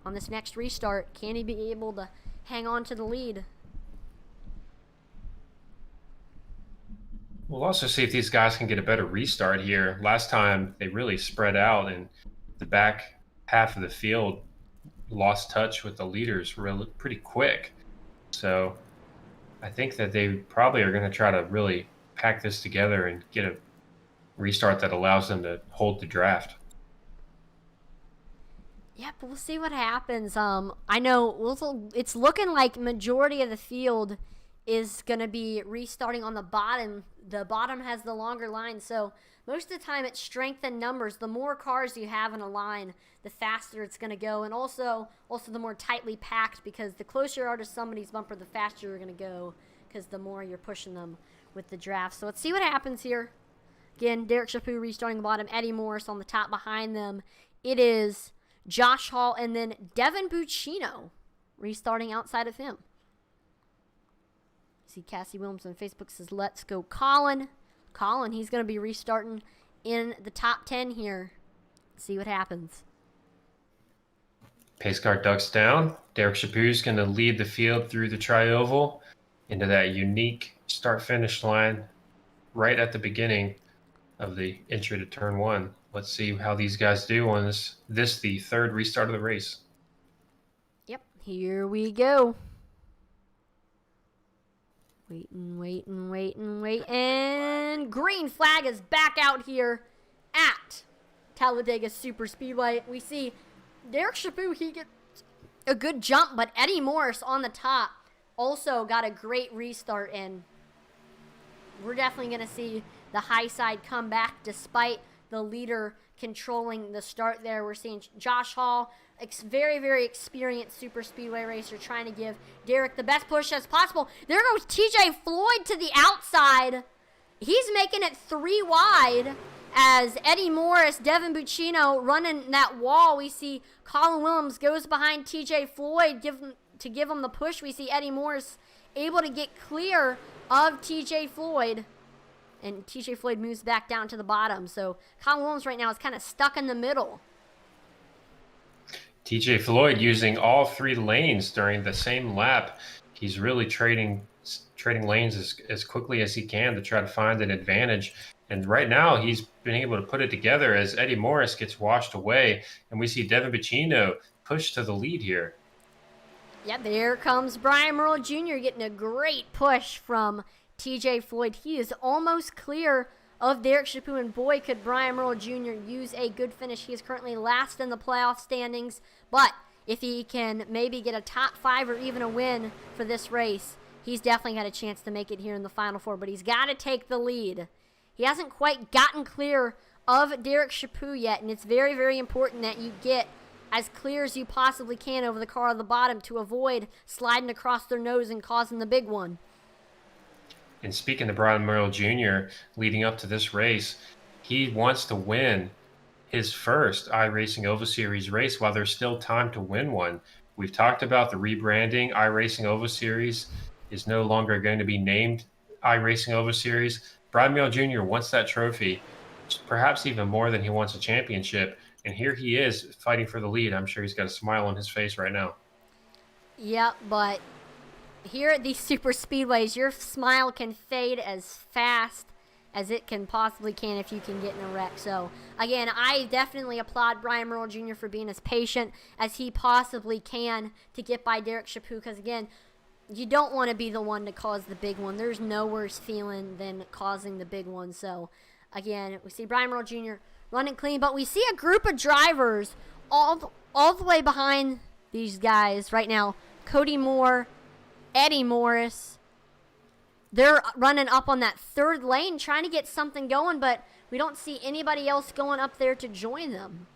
on this next restart. Can he be able to hang on to the lead.
We'll also see if these guys can get a better restart here. Last time they really spread out, and the back half of the field lost touch with the leaders pretty quick. So I think that they probably are going to try to really pack this together and get a restart that allows them to hold the draft.
Yep, we'll see what happens. I know it's looking like majority of the field is going to be restarting on the bottom. The bottom has the longer line, so most of the time it's strength in numbers. The more cars you have in a line, the faster it's going to go, and also the more tightly packed, because the closer you are to somebody's bumper, the faster you're going to go, because the more you're pushing them with the draft. So let's see what happens here. Again, Derek Chaput restarting the bottom, Eddie Morris on the top behind them. It is Josh Hall and then Devin Buccino restarting outside of him. See Cassie Williams on Facebook says, let's go Colin. Colin, he's going to be restarting in the top 10 here. Let's see what happens.
Pace car ducks down. Derek Chaput is going to lead the field through the tri-oval into that unique start-finish line right at the beginning of the entry to turn 1. Let's see how these guys do on this the third restart of the race.
Yep, here we go. Waiting. And green flag is back out here at Talladega Superspeedway. We see Derek Chaput, he gets a good jump, but Eddie Morris on the top also got a great restart, and we're definitely going to see the high side come back despite the leader controlling the start there. We're seeing Josh Hall, very, very experienced super speedway racer, trying to give Derek the best push as possible. There goes TJ Floyd to the outside. He's making it 3 wide as Eddie Morris, Devin Buccino running that wall. We see Colin Williams goes behind TJ Floyd to give him the push. We see Eddie Morris able to get clear of TJ Floyd. And TJ Floyd moves back down to the bottom. So Colin Williams right now is kind of stuck in the middle.
TJ Floyd using all 3 lanes during the same lap. He's really trading lanes as quickly as he can to try to find an advantage. And right now he's been able to put it together as Eddie Morris gets washed away. And we see Devin Buccino push to the lead here.
Yeah, there comes Brian Merle Jr. getting a great push from TJ Floyd. He is almost clear of Derek Chaput, and boy, could Brian Merle Jr. use a good finish. He is currently last in the playoff standings, but if he can maybe get a top 5 or even a win for this race, he's definitely got a chance to make it here in the Final Four, but he's got to take the lead. He hasn't quite gotten clear of Derek Chaput yet, and it's very, very important that you get as clear as you possibly can over the car on the bottom to avoid sliding across their nose and causing the big one.
And speaking to Brian Merle Jr., leading up to this race, he wants to win his first iRacing Oval Series race while there's still time to win one. We've talked about the rebranding. iRacing Oval Series is no longer going to be named iRacing Oval Series. Brian Merle Jr. wants that trophy, perhaps even more than he wants a championship. And here he is fighting for the lead. I'm sure he's got a smile on his face right now.
Yeah, but here at these super speedways, your smile can fade as fast as it can possibly can if you can get in a wreck. So again, I definitely applaud Brian Merle Jr. for being as patient as he possibly can to get by Derek Chaput, because again, you don't want to be the one to cause the big one. There's no worse feeling than causing the big one. So again, we see Brian Merle Jr. running clean, but we see a group of drivers all the way behind these guys right now. Cody Moore, Eddie Morris, they're running up on that 3rd lane trying to get something going, but we don't see anybody else going up there to join them.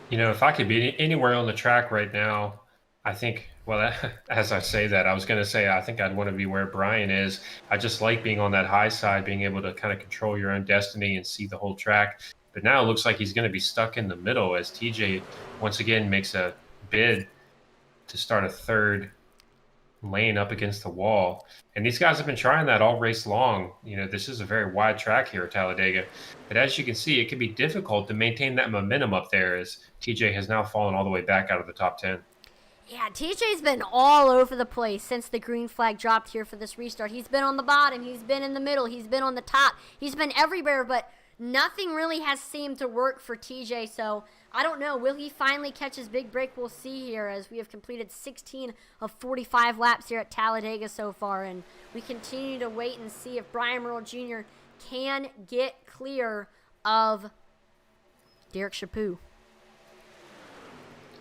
You know, if I could be anywhere on the track right now, I think, well, as I say that, I was going to say I think I'd want to be where Brian is. I just like being on that high side, being able to kind of control your own destiny and see the whole track. But now it looks like he's going to be stuck in the middle as TJ once again makes a bid to start a 3rd lane up against the wall. And these guys have been trying that all race long. You know, this is a very wide track here at Talladega. But as you can see, it can be difficult to maintain that momentum up there as TJ has now fallen all the way back out of the top 10.
Yeah, TJ's been all over the place since the green flag dropped here for this restart. He's been on the bottom, he's been in the middle, he's been on the top, he's been everywhere, but nothing really has seemed to work for TJ, so I don't know. Will he finally catch his big break? We'll see here as we have completed 16 of 45 laps here at Talladega so far, and we continue to wait and see if Brian Merle Jr. can get clear of Derek Chaput.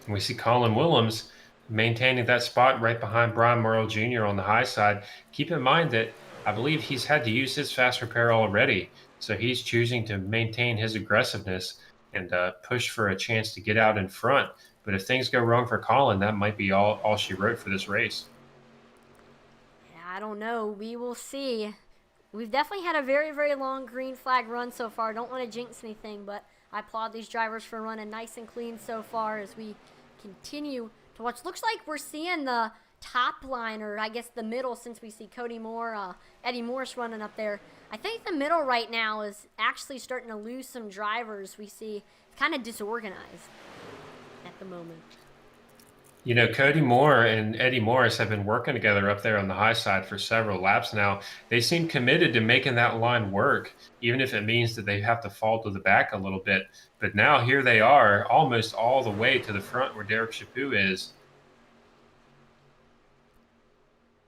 And we see Colin Willems maintaining that spot right behind Brian Merle Jr. on the high side. Keep in mind that I believe he's had to use his fast repair already, so he's choosing to maintain his aggressiveness and push for a chance to get out in front. But if things go wrong for Colin, that might be all she wrote for this race.
I don't know. We will see. We've definitely had a very, very long green flag run so far. Don't want to jinx anything, but I applaud these drivers for running nice and clean so far as we continue to watch. Looks like we're seeing the top line, or I guess the middle, since we see Cody Moore, Eddie Morris running up there. I think the middle right now is actually starting to lose some drivers. We see it's kind of disorganized at the moment.
You know, Cody Moore and Eddie Morris have been working together up there on the high side for several laps now. They seem committed to making that line work, even if it means that they have to fall to the back a little bit. But now here they are, almost all the way to the front where Derek Chaput is.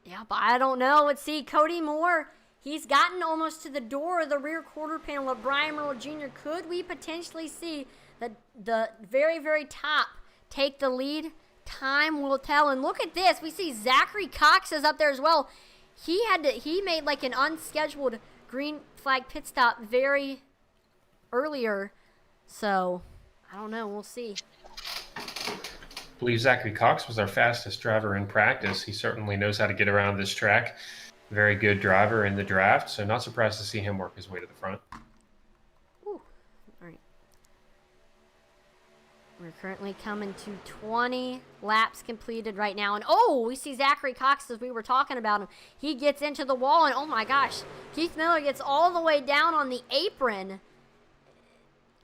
Yeah, but I don't know. Let's see, Cody Moore, he's gotten almost to the door of the rear quarter panel of Brian Merle Jr. Could we potentially see the very, very top take the lead? Time will tell. And look at this. We see Zachary Cox is up there as well. He made like an unscheduled green flag pit stop very earlier. So, I don't know. We'll see.
I believe Zachary Cox was our fastest driver in practice. He certainly knows how to get around this track. Very good driver in the draft, so not surprised to see him work his way to the front.
Ooh. All right. We're currently coming to 20 laps completed right now. And, oh, we see Zachary Cox as we were talking about him. He gets into the wall, and, oh, my gosh, Keith Miller gets all the way down on the apron.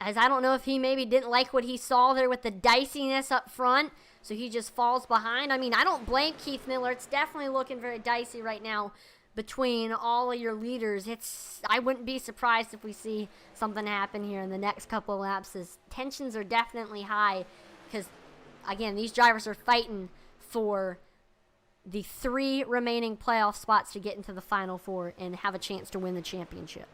As I don't know if he maybe didn't like what he saw there with the diciness up front, so he just falls behind. I mean, I don't blame Keith Miller. It's definitely looking very dicey right now between all of your leaders. I wouldn't be surprised if we see something happen here in the next couple of laps, as tensions are definitely high because, again, these drivers are fighting for the 3 remaining playoff spots to get into the Final Four and have a chance to win the championship.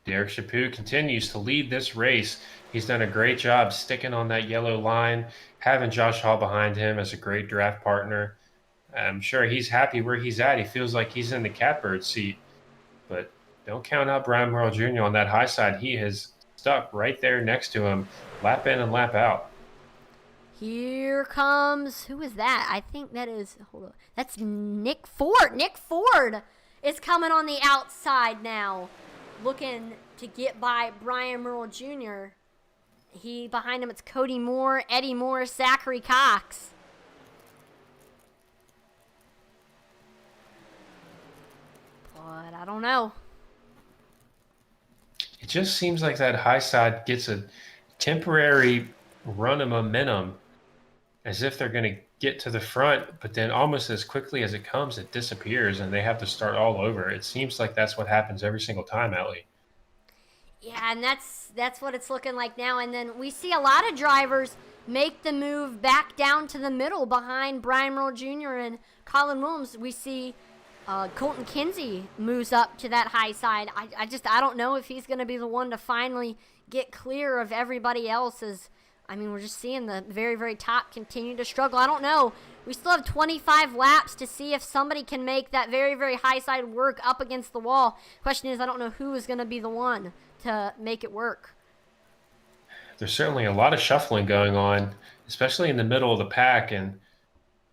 Derek Chaput continues to lead this race. He's done a great job sticking on that yellow line, having Josh Hall behind him as a great draft partner. I'm sure he's happy where he's at. He feels like he's in the catbird seat. But don't count out Brian Merle Jr. on that high side. He has stuck right there next to him, lap in and lap out.
Here comes, who is that? I think that is, hold on, that's Nick Ford. Nick Ford is coming on the outside now, looking to get by Brian Merle Jr. Behind him, it's Cody Moore, Eddie Morris, Zachary Cox. But I don't know.
It just seems like that high side gets a temporary run of momentum, as if they're going to get to the front, but then almost as quickly as it comes, it disappears, and they have to start all over. It seems like that's what happens every single time, Allie.
Yeah, and that's what it's looking like now. And then we see a lot of drivers make the move back down to the middle behind Brian Merle Jr. and Colin Williams. We see Colton Kinsey moves up to that high side. I don't know if he's going to be the one to finally get clear of everybody else. We're just seeing the very, very top continue to struggle. I don't know. We still have 25 laps to see if somebody can make that very, very high side work up against the wall. Question is, I don't know who is going to be the one to make it work.
There's certainly a lot of shuffling going on, especially in the middle of the pack. And,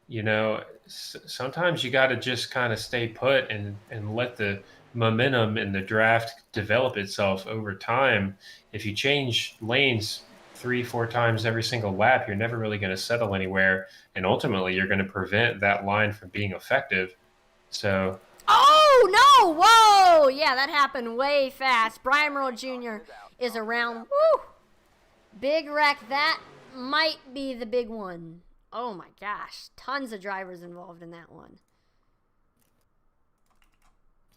you know, sometimes you got to just kind of stay put and let the momentum in the draft develop itself over time. If you change lanes 3-4 times every single lap, you're never really going to settle anywhere, and ultimately you're going to prevent that line from being effective. So,
oh no, whoa, yeah, that happened way fast. Brian Merle Jr. is around. Woo! Big wreck. That might be the big one. Oh my gosh. Tons of drivers involved in that one.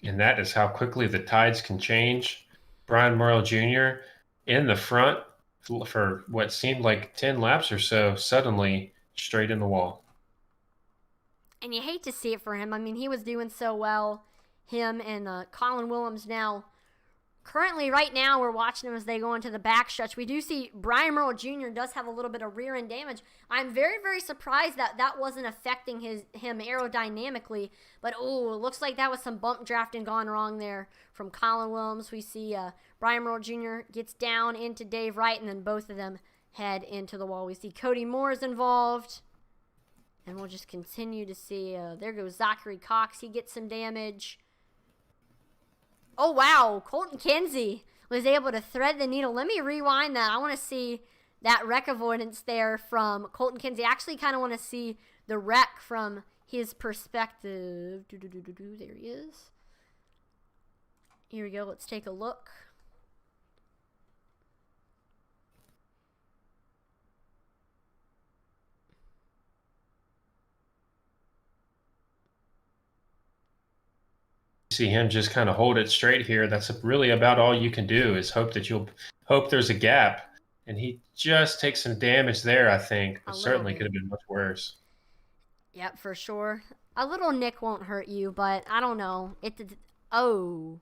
And that is how quickly the tides can change. Brian Morrell Jr. in the front for what seemed like 10 laps or so, suddenly straight in the wall.
And you hate to see it for him. I mean, he was doing so well. Him and Colin Willems now. Currently, right now, we're watching them as they go into the backstretch. We do see Brian Merle Jr. does have a little bit of rear end damage. I'm very, very surprised that that wasn't affecting him aerodynamically. But, oh, it looks like that was some bump drafting gone wrong there from Colin Willems. We see Brian Merle Jr. gets down into Dave Wright, and then both of them head into the wall. We see Cody Moore is involved. And we'll just continue to see. There goes Zachary Cox. He gets some damage. Oh, wow. Colton Kinsey was able to thread the needle. Let me rewind that. I want to see that wreck avoidance there from Colton Kinsey. I actually kind of want to see the wreck from his perspective. There he is. Here we go. Let's take a look.
See him just kind of hold it straight here. That's really about all you can do is hope there's a gap. And he just takes some damage there, I think, but certainly could have been much worse.
Yep, for sure. A little nick won't hurt you, but I don't know. Oh,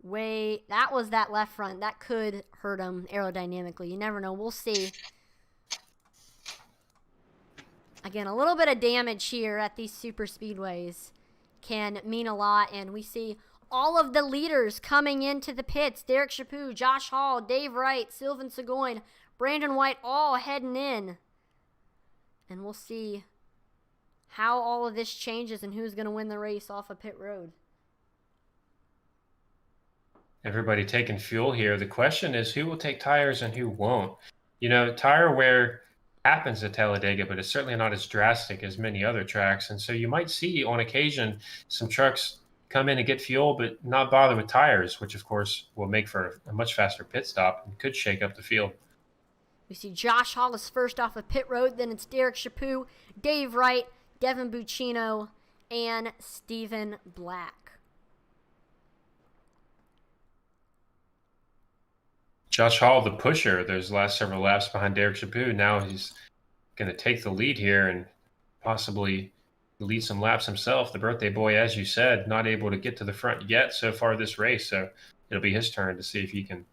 wait, that was that left front. That could hurt him aerodynamically. You never know. We'll see. Again, a little bit of damage here at these super speedways can mean a lot, and we see all of the leaders coming into the pits. Derek Chaput, Josh Hall, Dave Wright, Sylvain Seguin, Brandon White all heading in. And we'll see how all of this changes and who's going to win the race off of pit road.
Everybody taking fuel here. The question is who will take tires and who won't. You know, tire wear happens at Talladega, but it's certainly not as drastic as many other tracks. And so you might see on occasion some trucks come in and get fuel, but not bother with tires, which of course will make for a much faster pit stop and could shake up the field.
We see Josh Hall is first off of pit road, then it's Derek Chaput, Dave Wright, Devin Buccino, and Stephen Black.
Josh Hall, the pusher, those last several laps behind Derek Chaput. Now he's going to take the lead here and possibly lead some laps himself. The birthday boy, as you said, not able to get to the front yet so far this race. So it'll be his turn to see if he can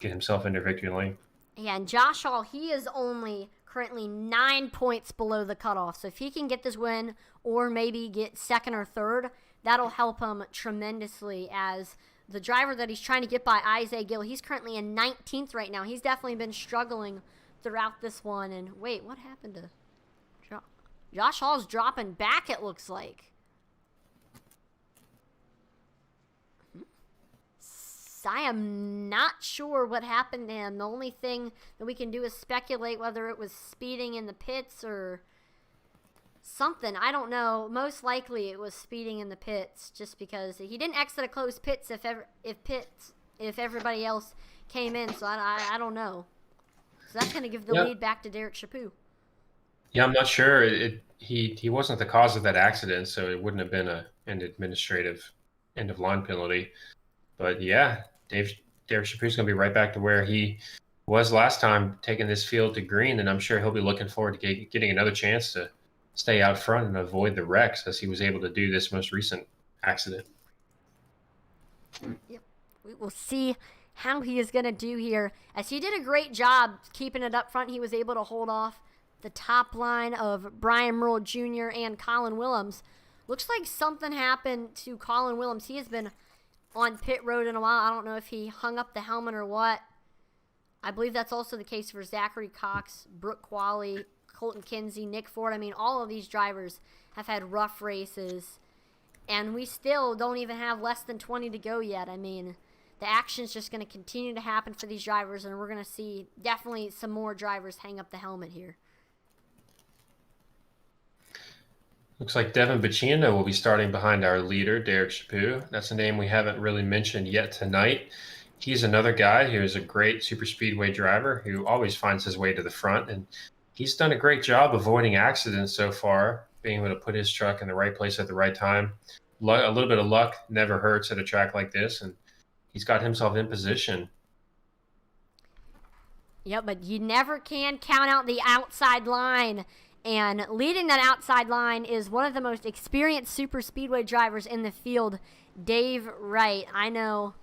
get himself into victory lane.
Yeah, and Josh Hall, he is only currently 9 points below the cutoff. So if he can get this win or maybe get second or third, that'll help him tremendously as the driver that he's trying to get by, Isaiah Gill, he's currently in 19th right now. He's definitely been struggling throughout this one. And wait, what happened to Josh Hall's dropping back, it looks like. I am not sure what happened to him. The only thing that we can do is speculate whether it was speeding in the pits or something. I don't know. Most likely it was speeding in the pits, just because he didn't exit a closed pits if everybody else came in. So I don't know. So that's going to give the lead back to Derek Chaput.
Yeah, I'm not sure. He wasn't the cause of that accident, so it wouldn't have been an administrative end of line penalty. But yeah, Derek Chaput's going to be right back to where he was last time, taking this field to green, and I'm sure he'll be looking forward to getting another chance to stay out front and avoid the wrecks as he was able to do this most recent accident.
Yep. We will see how he is going to do here, as he did a great job keeping it up front. He was able to hold off the top line of Brian Merle Jr. and Colin Willems. Looks like something happened to Colin Willems. He has been on pit road in a while. I don't know if he hung up the helmet or what. I believe that's also the case for Zachary Cox, Brooke Qualley, Colton Kinsey, Nick Ford. I mean, all of these drivers have had rough races, and we still don't even have less than 20 to go yet. I mean, the action's just going to continue to happen for these drivers, and we're going to see definitely some more drivers hang up the helmet here.
Looks like Devin Buccino will be starting behind our leader, Derek Chaput. That's a name we haven't really mentioned yet tonight. He's another guy who's a great super speedway driver who always finds his way to the front, and he's done a great job avoiding accidents so far, being able to put his truck in the right place at the right time. A little bit of luck never hurts at a track like this, and he's got himself in position.
Yep, but you never can count out the outside line. And leading that outside line is one of the most experienced super speedway drivers in the field, Dave Wright. I know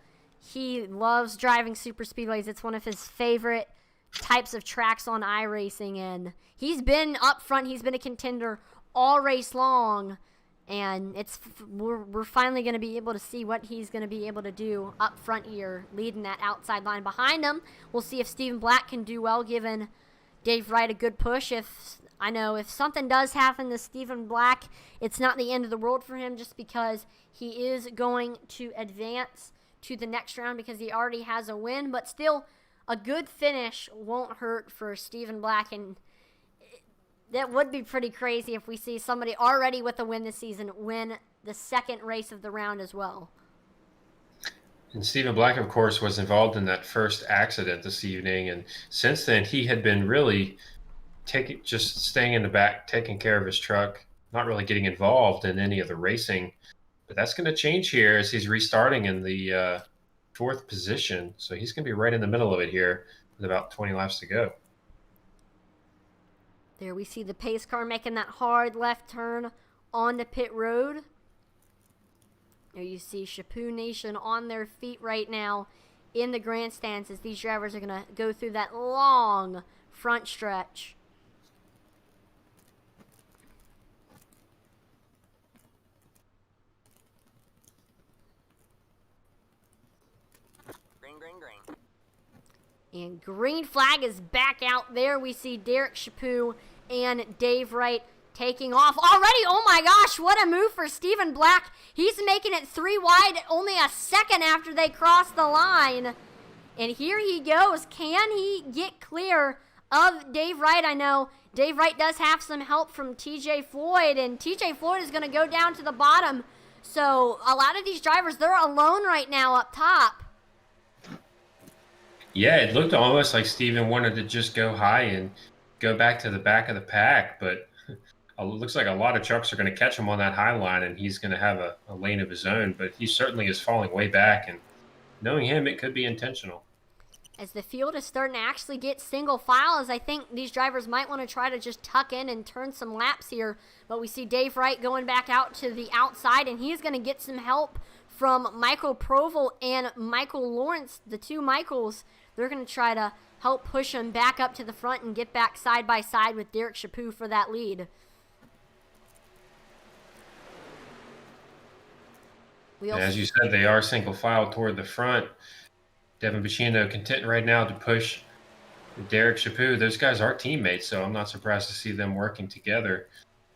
he loves driving super speedways. It's one of his favorite types of tracks on iRacing, and he's been up front. He's been a contender all race long, and we're finally going to be able to see what he's going to be able to do up front here, leading that outside line. Behind him, we'll see if Stephen Black can do well, giving Dave Wright a good push. If something does happen to Stephen Black, it's not the end of the world for him, just because he is going to advance to the next round because he already has a win. But still, a good finish won't hurt for Stephen Black, and that would be pretty crazy if we see somebody already with a win this season win the second race of the round as well.
And Stephen Black, of course, was involved in that first accident this evening, and since then he had been really just staying in the back, taking care of his truck, not really getting involved in any of the racing. But that's going to change here as he's restarting in the fourth position. So he's going to be right in the middle of it here with about 20 laps to go.
There we see the pace car making that hard left turn onto pit road. There you see Chaput Nation on their feet right now in the grandstands as these drivers are going to go through that long front stretch. And green flag is back out there. We see Derek Chaput and Dave Wright taking off already. Oh my gosh, what a move for Stephen Black. He's making it 3 wide only a second after they cross the line. And here he goes. Can he get clear of Dave Wright? I know Dave Wright does have some help from TJ Floyd, and TJ Floyd is going to go down to the bottom. So a lot of these drivers, they're alone right now up top.
Yeah, it looked almost like Steven wanted to just go high and go back to the back of the pack, but it looks like a lot of trucks are going to catch him on that high line, and he's going to have a lane of his own, but he certainly is falling way back, and knowing him, it could be intentional.
As the field is starting to actually get single file, as I think these drivers might want to try to just tuck in and turn some laps here, but we see Dave Wright going back out to the outside, and he's going to get some help from Michael Provel and Michael Lawrence, the two Michaels. They're going to try to help push him back up to the front and get back side by side with Derek Chaput for that lead.
As you said, they are single file toward the front. Devin Bacino content right now to push Derek Chaput. Those guys are teammates, so I'm not surprised to see them working together.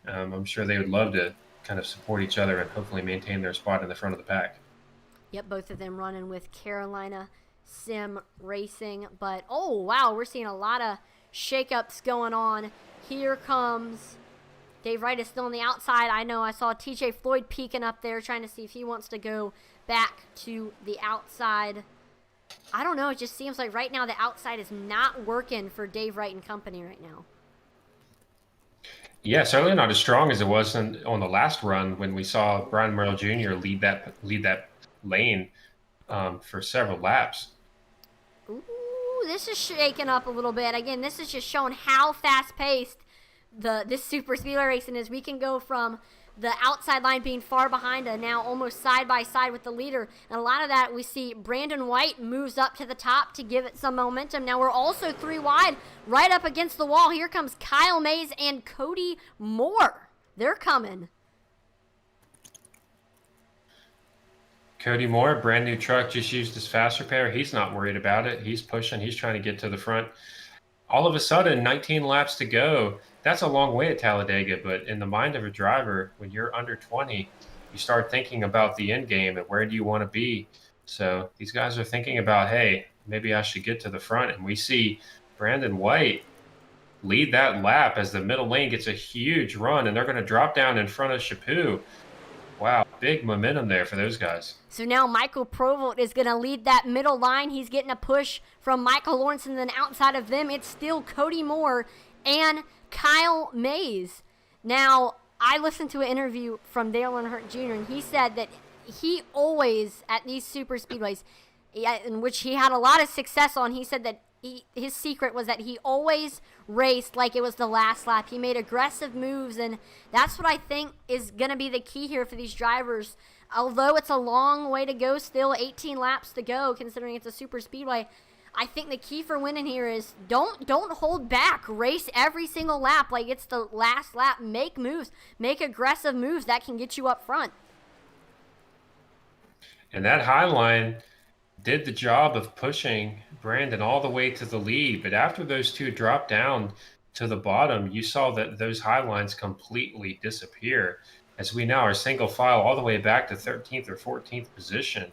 I'm sure they would love to kind of support each other and hopefully maintain their spot in the front of the pack.
Yep, both of them running with Carolina Sim Racing. But, oh, wow, we're seeing a lot of shakeups going on. Here comes Dave Wright is still on the outside. I know I saw TJ Floyd peeking up there trying to see if he wants to go back to the outside. I don't know. It just seems like right now the outside is not working for Dave Wright and company right now.
Yeah, certainly not as strong as it was on the last run when we saw Brian Merle Jr. lead that lane for several laps.
Ooh, this is shaking up a little bit. Again, this is just showing how fast-paced this super speedway racing is. We can go from the outside line being far behind and now almost side by side with the leader. And a lot of that we see Brandon White moves up to the top to give it some momentum. Now we're also 3 wide right up against the wall. Here comes Kyle Mays and Cody Moore. They're coming.
Cody Moore, brand new truck, just used his fast repair. He's not worried about it. He's pushing. He's trying to get to the front. All of a sudden, 19 laps to go. That's a long way at Talladega, but in the mind of a driver, when you're under 20, you start thinking about the end game and where do you want to be. So these guys are thinking about, hey, maybe I should get to the front. And we see Brandon White lead that lap as the middle lane gets a huge run, and they're going to drop down in front of Chaput. Wow, big momentum there for those guys.
So now Michael Provolt is going to lead that middle line. He's getting a push from Michael Lawrence, and then outside of them, it's still Cody Moore and Kyle Mays. Now, I listened to an interview from Dale Earnhardt Jr., and he said that he always, at these super speedways, in which he had a lot of success on, he said that his secret was that he always raced like it was the last lap. He made aggressive moves, and that's what I think is going to be the key here for these drivers. Although it's a long way to go still, 18 laps to go, considering it's a super speedway, I think the key for winning here is don't hold back. Race every single lap like it's the last lap. Make moves. Make aggressive moves that can get you up front.
And that high line did the job of pushing Brandon all the way to the lead. But after those two dropped down to the bottom, you saw that those high lines completely disappear, as we now are single file all the way back to 13th or 14th position.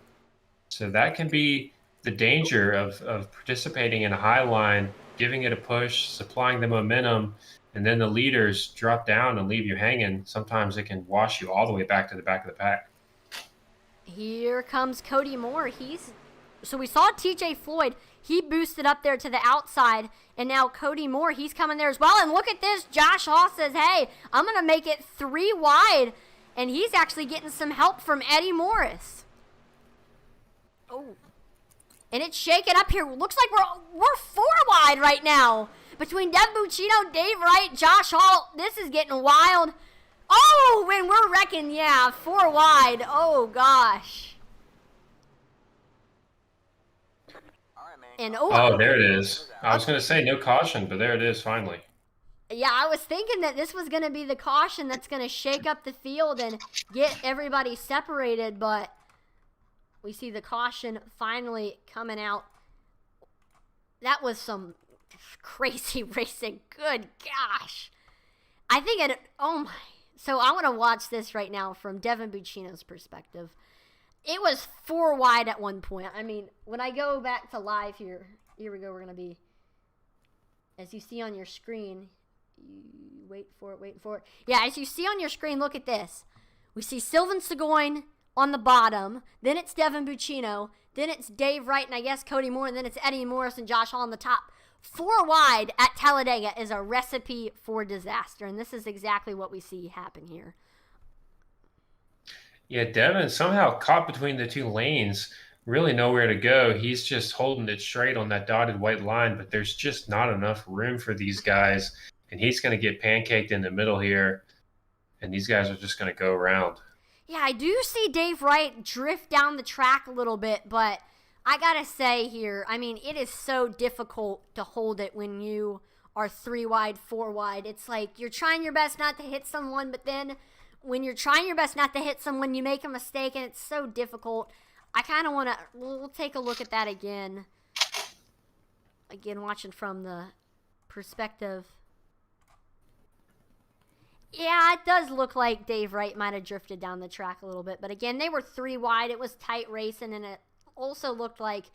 So that can be the danger of participating in a high line, giving it a push, supplying the momentum, and then the leaders drop down and leave you hanging. Sometimes it can wash you all the way back to the back of the pack.
Here comes Cody Moore. So we saw TJ Floyd. He boosted up there to the outside. And now Cody Moore, he's coming there as well. And look at this. Josh Hall says, hey, I'm going to make it 3 wide. And he's actually getting some help from Eddie Morris. Oh. And it's shaking up here. Looks like we're 4 wide right now. Between Devin Buccino, Dave Wright, Josh Hall. This is getting wild. Oh, and we're wrecking, 4 wide. Oh, gosh. And
oh, there it is. I was going to say no caution, but there it is finally.
Yeah, I was thinking that this was going to be the caution that's going to shake up the field and get everybody separated, but we see the caution finally coming out. That was some crazy racing. Good gosh. I think oh my. So I want to watch this right now from Devin Buccino's perspective. It was 4 wide at one point. I mean, when I go back to live here we go. We're going to be, as you see on your screen, wait for it. Yeah, as you see on your screen, look at this. We see Sylvain Seguin on the bottom. Then it's Devin Buccino. Then it's Dave Wright and I guess Cody Moore. And then it's Eddie Morris and Josh Hall on the top. 4 wide at Talladega is a recipe for disaster. And this is exactly what we see happen here.
Yeah, Devin somehow caught between the 2 lanes, really nowhere to go. He's just holding it straight on that dotted white line, but there's just not enough room for these guys. And he's going to get pancaked in the middle here, and these guys are just going to go around.
Yeah, I do see Dave Wright drift down the track a little bit, but I got to say here, I mean, it is so difficult to hold it when you are 3 wide, 4 wide. It's like you're trying your best not to hit someone, but then when you're trying your best not to hit someone, you make a mistake, and it's so difficult. I kind of want to, we'll take a look at that again. Again, watching from the perspective. Yeah, it does look like Dave Wright might have drifted down the track a little bit. But again, they were 3 wide. It was tight racing, and it also looked like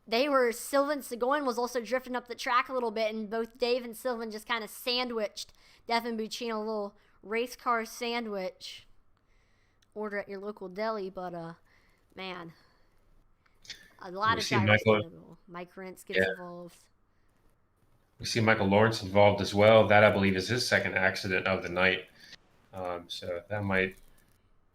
Sylvain Seguin was also drifting up the track a little bit, and both Dave and Sylvain just kind of sandwiched Devin Buccino, a little race car sandwich. Order at your local deli, but man, a lot of drivers get involved. Mike Rentz gets involved.
We see Michael Lawrence involved as well. That, I believe, is his 2nd accident of the night. So that might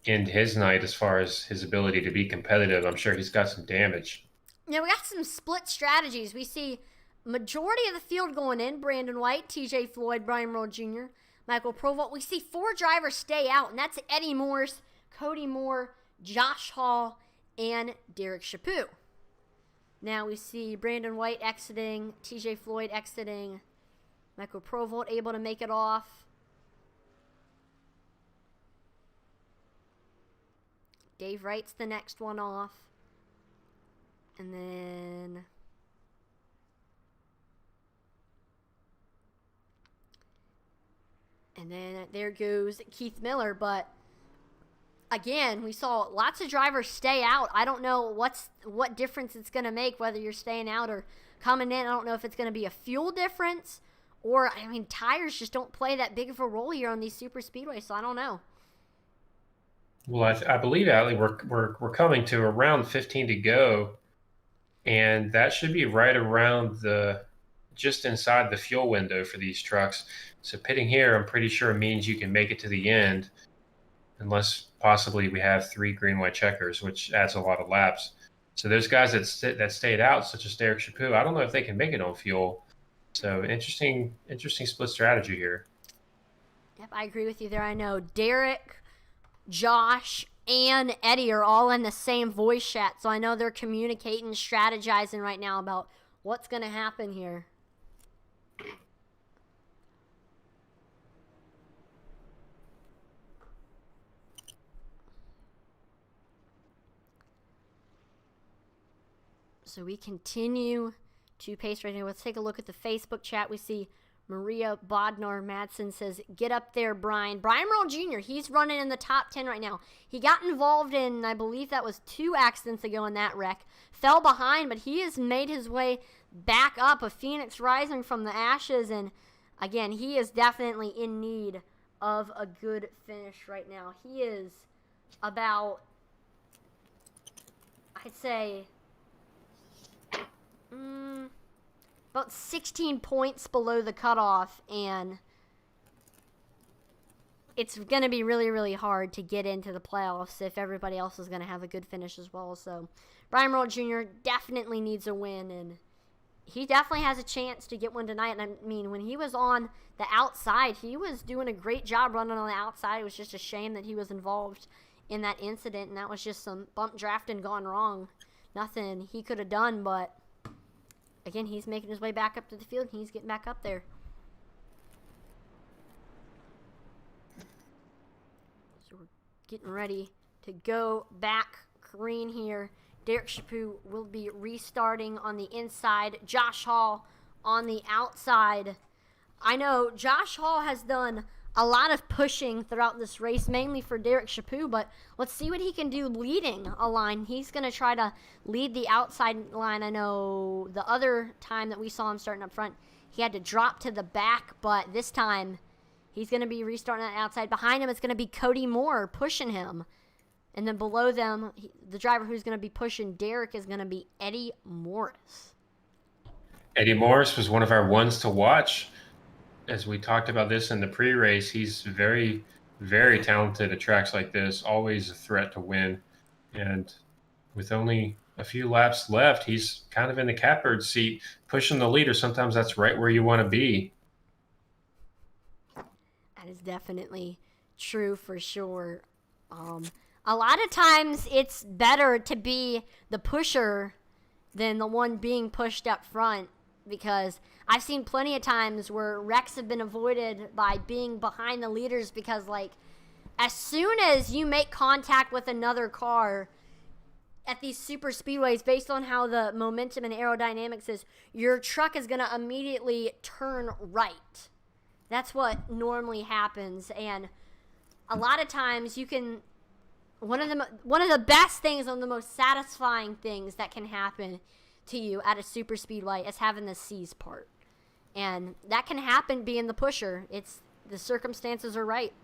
end his night as far as his ability to be competitive. I'm sure he's got some damage.
Now, we got some split strategies. We see majority of the field going in. Brandon White, TJ Floyd, Brian Merle Jr., Michael Provolt. We see 4 drivers stay out, and that's Eddie Morris, Cody Moore, Josh Hall, and Derek Chaput. Now we see Brandon White exiting, TJ Floyd exiting, Michael Provolt able to make it off. Dave Wright's the next one off. And then there goes Keith Miller, but again, we saw lots of drivers stay out. I don't know what difference it's going to make, whether you're staying out or coming in. I don't know if it's going to be a fuel difference or, I mean, tires just don't play that big of a role here on these super speedways, so I don't know.
Well, I believe, Allie, we're coming to around 15 to go, and that should be right around just inside the fuel window for these trucks. So pitting here, I'm pretty sure means you can make it to the end, unless possibly we have 3 green white checkers, which adds a lot of laps. So those guys that stayed out, such as Derek Chapu, I don't know if they can make it on fuel. So interesting split strategy here.
Yep, I agree with you there. I know Derek, Josh, and Eddie are all in the same voice chat, so I know they're communicating, strategizing right now about what's going to happen here. So we continue to pace right now. Let's take a look at the Facebook chat. We see Maria Bodnar Madsen says, get up there, Brian. Brian Merle Jr., he's running in the top 10 right now. He got involved in, I believe that was 2 accidents ago in that wreck. Fell behind, but he has made his way back up, a phoenix rising from the ashes. And again, he is definitely in need of a good finish right now. He is about, I'd say, about 16 points below the cutoff, and it's going to be really, really hard to get into the playoffs if everybody else is going to have a good finish as well. So Brian Merle Jr. definitely needs a win, and he definitely has a chance to get one tonight. And I mean, when he was on the outside, he was doing a great job running on the outside. It was just a shame that he was involved in that incident, and that was just some bump drafting gone wrong. Nothing he could have done, but again, he's making his way back up to the field, and he's getting back up there. So we're getting ready to go back green here. Derek Chapu will be restarting on the inside. Josh Hall on the outside. I know Josh Hall has done a lot of pushing throughout this race, mainly for Derek Chapu, but let's see what he can do leading a line. He's going to try to lead the outside line. I know the other time that we saw him starting up front, he had to drop to the back, but this time he's going to be restarting on the outside. Behind him, it's going to be Cody Moore pushing him. And then below them, the driver who's going to be pushing Derek is going to be Eddie Morris.
Eddie Morris was one of our ones to watch. As we talked about this in the pre-race, he's very, very talented at tracks like this, always a threat to win. And with only a few laps left, he's kind of in the catbird seat, pushing the leader. Sometimes that's right where you want to be.
That is definitely true for sure. A lot of times it's better to be the pusher than the one being pushed up front, because I've seen plenty of times where wrecks have been avoided by being behind the leaders, because, like, as soon as you make contact with another car at these super speedways, based on how the momentum and aerodynamics is, your truck is going to immediately turn right. That's what normally happens, and a lot of times you can... One of the best things and the most satisfying things that can happen to you at a super speedway is having the seize part. And that can happen being the pusher. It's the circumstances are right.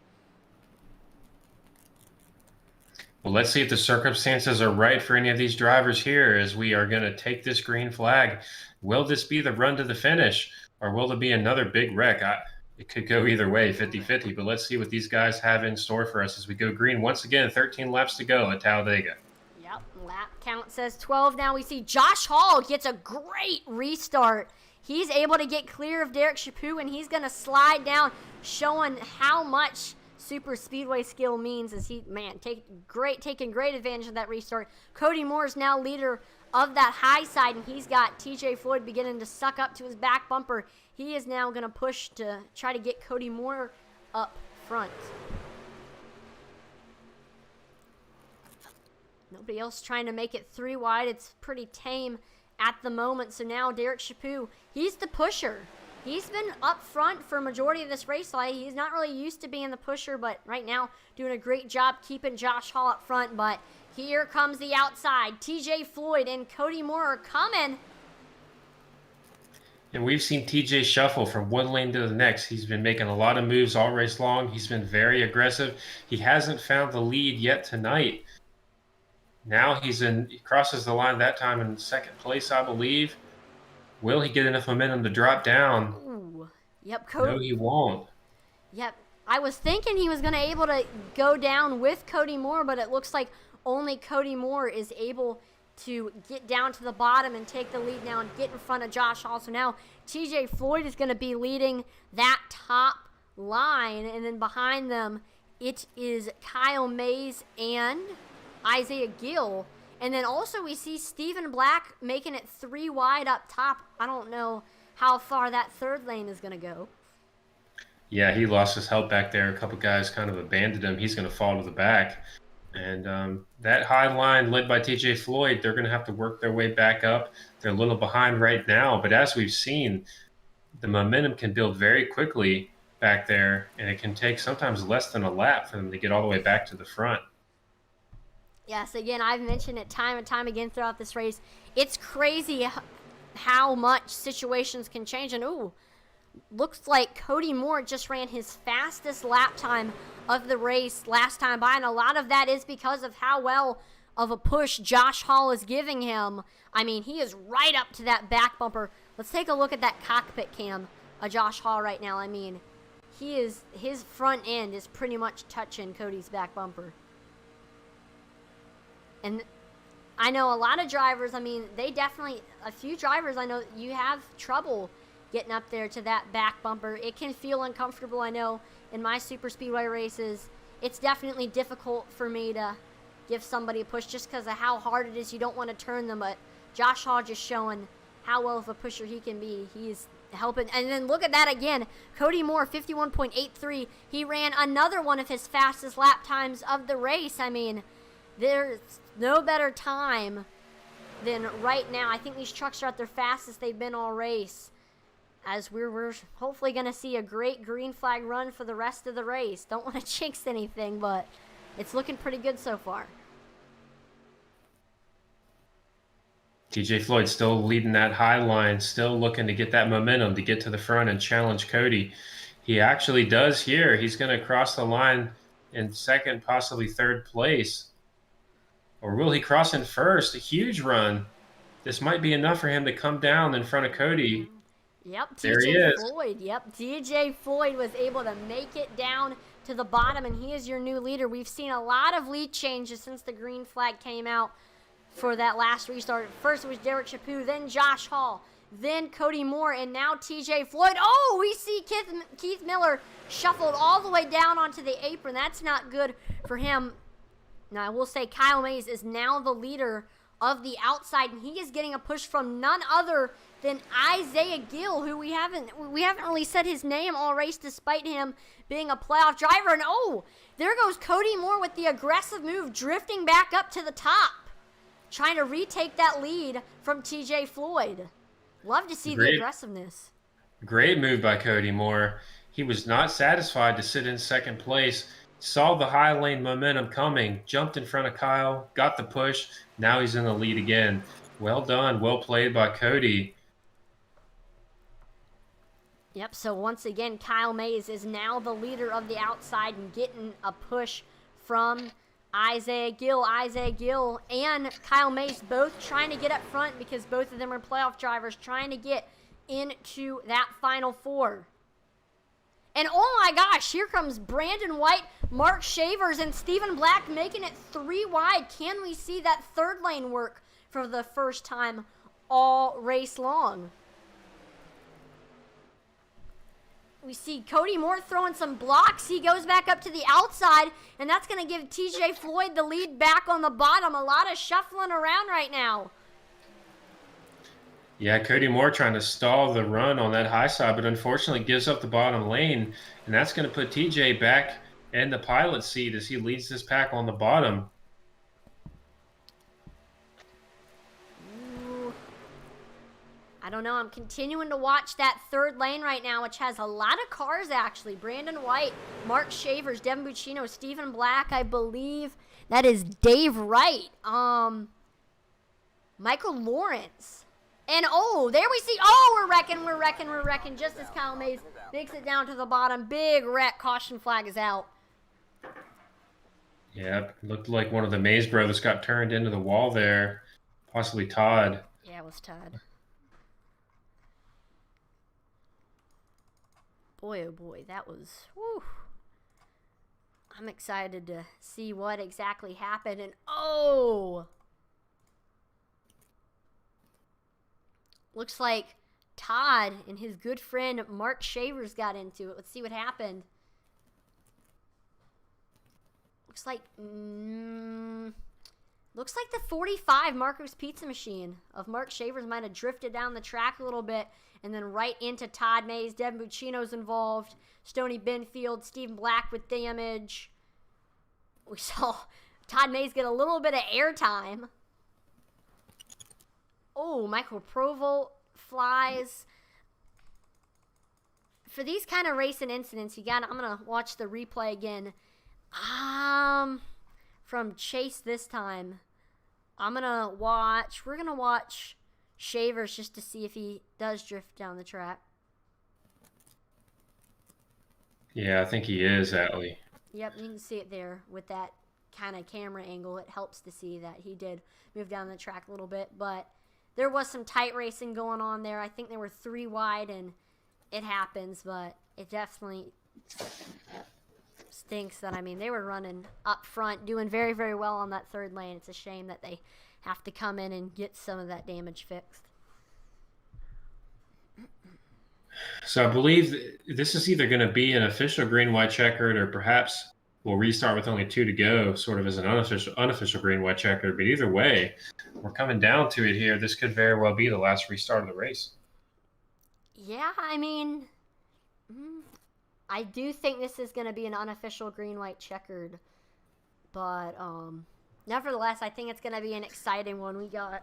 Well, let's see if the circumstances are right for any of these drivers here, as we are going to take this green flag. Will this be the run to the finish, or will there be another big wreck? It could go either way, 50-50, but let's see what these guys have in store for us as we go green. Once again, 13 laps to go at Talladega.
Yep, lap count says 12. Now we see Josh Hall gets a great restart. He's able to get clear of Derek Chapu, and he's going to slide down, showing how much super speedway skill means, as he, taking great advantage of that restart. Cody Moore is now leader of that high side, and he's got TJ Floyd beginning to suck up to his back bumper. He is now going to push to try to get Cody Moore up front. Nobody else trying to make it 3 wide. It's pretty tame at the moment. So now Derek Chapu, he's the pusher. He's been up front for a majority of this race. He's not really used to being the pusher, but right now doing a great job keeping Josh Hall up front. But here comes the outside. TJ Floyd and Cody Moore are coming.
And we've seen TJ shuffle from one lane to the next. He's been making a lot of moves all race long. He's been very aggressive. He hasn't found the lead yet tonight. Now he crosses the line that time in second place, I believe. Will he get enough momentum to drop down?
Ooh. Yep,
No, he won't.
Yep. I was thinking he was going to able to go down with Cody Moore, but it looks like only Cody Moore is able to get down to the bottom and take the lead now and get in front of Josh Hall. So now TJ Floyd is going to be leading that top line, and then behind them it is Kyle Mays and Isaiah Gill. And then also we see Stephen Black making it 3 wide up top. I don't know how far that third lane is going to go.
Yeah, he lost his help back there. A couple guys kind of abandoned him. He's going to fall to the back. And that high line led by TJ Floyd, they're going to have to work their way back up. They're a little behind right now. But as we've seen, the momentum can build very quickly back there. And it can take sometimes less than a lap for them to get all the way back to the front.
Yes, again, I've mentioned it time and time again throughout this race. It's crazy how much situations can change. And, ooh, looks like Cody Moore just ran his fastest lap time of the race last time by, and a lot of that is because of how well of a push Josh Hall is giving him. I mean, he is right up to that back bumper. Let's take a look at that cockpit cam of Josh Hall right now. I mean, his front end is pretty much touching Cody's back bumper. And I know a lot of drivers, I mean, a few drivers I know you have trouble getting up there to that back bumper. It can feel uncomfortable. I know in my super speedway races, it's definitely difficult for me to give somebody a push just because of how hard it is. You don't want to turn them, but Josh Hall just showing how well of a pusher he can be. He's helping. And then look at that again. Cody Moore, 51.83. He ran another one of his fastest lap times of the race. I mean, there's no better time than right now. I think these trucks are at their fastest they've been all race, as we're hopefully going to see a great green flag run for the rest of the race. Don't want to jinx anything, but it's looking pretty good so far.
TJ Floyd still leading that high line, still looking to get that momentum to get to the front and challenge Cody. He actually does here. He's going to cross the line in second, possibly third place. Or will he cross in first? A huge run. This might be enough for him to come down in front of Cody.
Yep,
there he
TJ
is.
Floyd. Yep, TJ Floyd was able to make it down to the bottom, and he is your new leader. We've seen a lot of lead changes since the green flag came out for that last restart. First it was Derek Chaput, then Josh Hall, then Cody Moore, and now TJ Floyd. Oh, we see Keith Miller shuffled all the way down onto the apron. That's not good for him. Now, I will say Kyle Mays is now the leader of the outside, and he is getting a push from none other than Isaiah Gill, who we haven't really said his name all race, despite him being a playoff driver. And oh, there goes Cody Moore with the aggressive move, drifting back up to the top, trying to retake that lead from TJ Floyd. Love to see the aggressiveness.
Great move by Cody Moore. He was not satisfied to sit in second place. Saw the high lane momentum coming, jumped in front of Kyle, got the push. Now he's in the lead again. Well done. Well played by Cody.
Yep, so once again, Kyle Mays is now the leader of the outside and getting a push from Isaiah Gill. Isaiah Gill and Kyle Mays both trying to get up front because both of them are playoff drivers trying to get into that Final Four. And oh my gosh, here comes Brandon White, Mark Shavers, and Stephen Black making it 3 wide. Can we see that third lane work for the first time all race long? We see Cody Moore throwing some blocks. He goes back up to the outside, and that's going to give TJ Floyd the lead back on the bottom. A lot of shuffling around right now.
Yeah, Cody Moore trying to stall the run on that high side, but unfortunately gives up the bottom lane, and that's going to put TJ back in the pilot seat as he leads this pack on the bottom.
Ooh. I don't know. I'm continuing to watch that third lane right now, which has a lot of cars, actually. Brandon White, Mark Shavers, Devin Buccino, Stephen Black, I believe. That is Dave Wright. Michael Lawrence. And, oh, there we see. Oh, we're wrecking. Just as Kyle Mays makes it down to the bottom. Big wreck. Caution flag is out.
Yeah, looked like one of the Mays brothers got turned into the wall there. Possibly Todd.
Yeah, it was Todd. Boy, oh boy, that was, whew. I'm excited to see what exactly happened. And, oh! Looks like Todd and his good friend Mark Shavers got into it. Let's see what happened. Looks like the 45 Marco's Pizza Machine of Mark Shavers might have drifted down the track a little bit and then right into Todd Mays. Devin Buccino's involved. Stoney Benfield, Stephen Black with damage. We saw Todd Mays get a little bit of airtime. Oh, Michael Provo flies. For these kind of racing incidents, I'm going to watch the replay again. From Chase this time. We're going to watch Shavers just to see if he does drift down the track.
Yeah, I think he is, Atlee.
Yep, you can see it there with that kind of camera angle. It helps to see that he did move down the track a little bit, but there was some tight racing going on there. I think they were 3 wide, and it happens, but it definitely stinks that, they were running up front, doing very, very well on that 3rd lane. It's a shame that they have to come in and get some of that damage fixed.
So I believe this is either going to be an official green-white checkered, or perhaps we'll restart with only 2 to go, sort of as an unofficial green-white checkered. But either way, we're coming down to it here. This could very well be the last restart of the race.
Yeah, I do think this is going to be an unofficial green-white checkered. But nevertheless, I think it's going to be an exciting one. We got,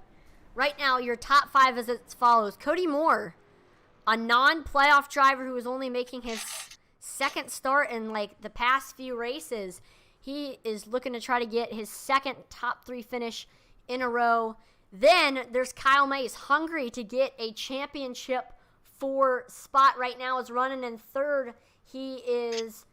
right now, your top 5 is as follows. Cody Moore, a non-playoff driver who is only making his 2nd start in, the past few races. He is looking to try to get his 2nd top 3 finish in a row. Then there's Kyle Mays, hungry to get a championship 4 spot right now, is running in 3rd. He is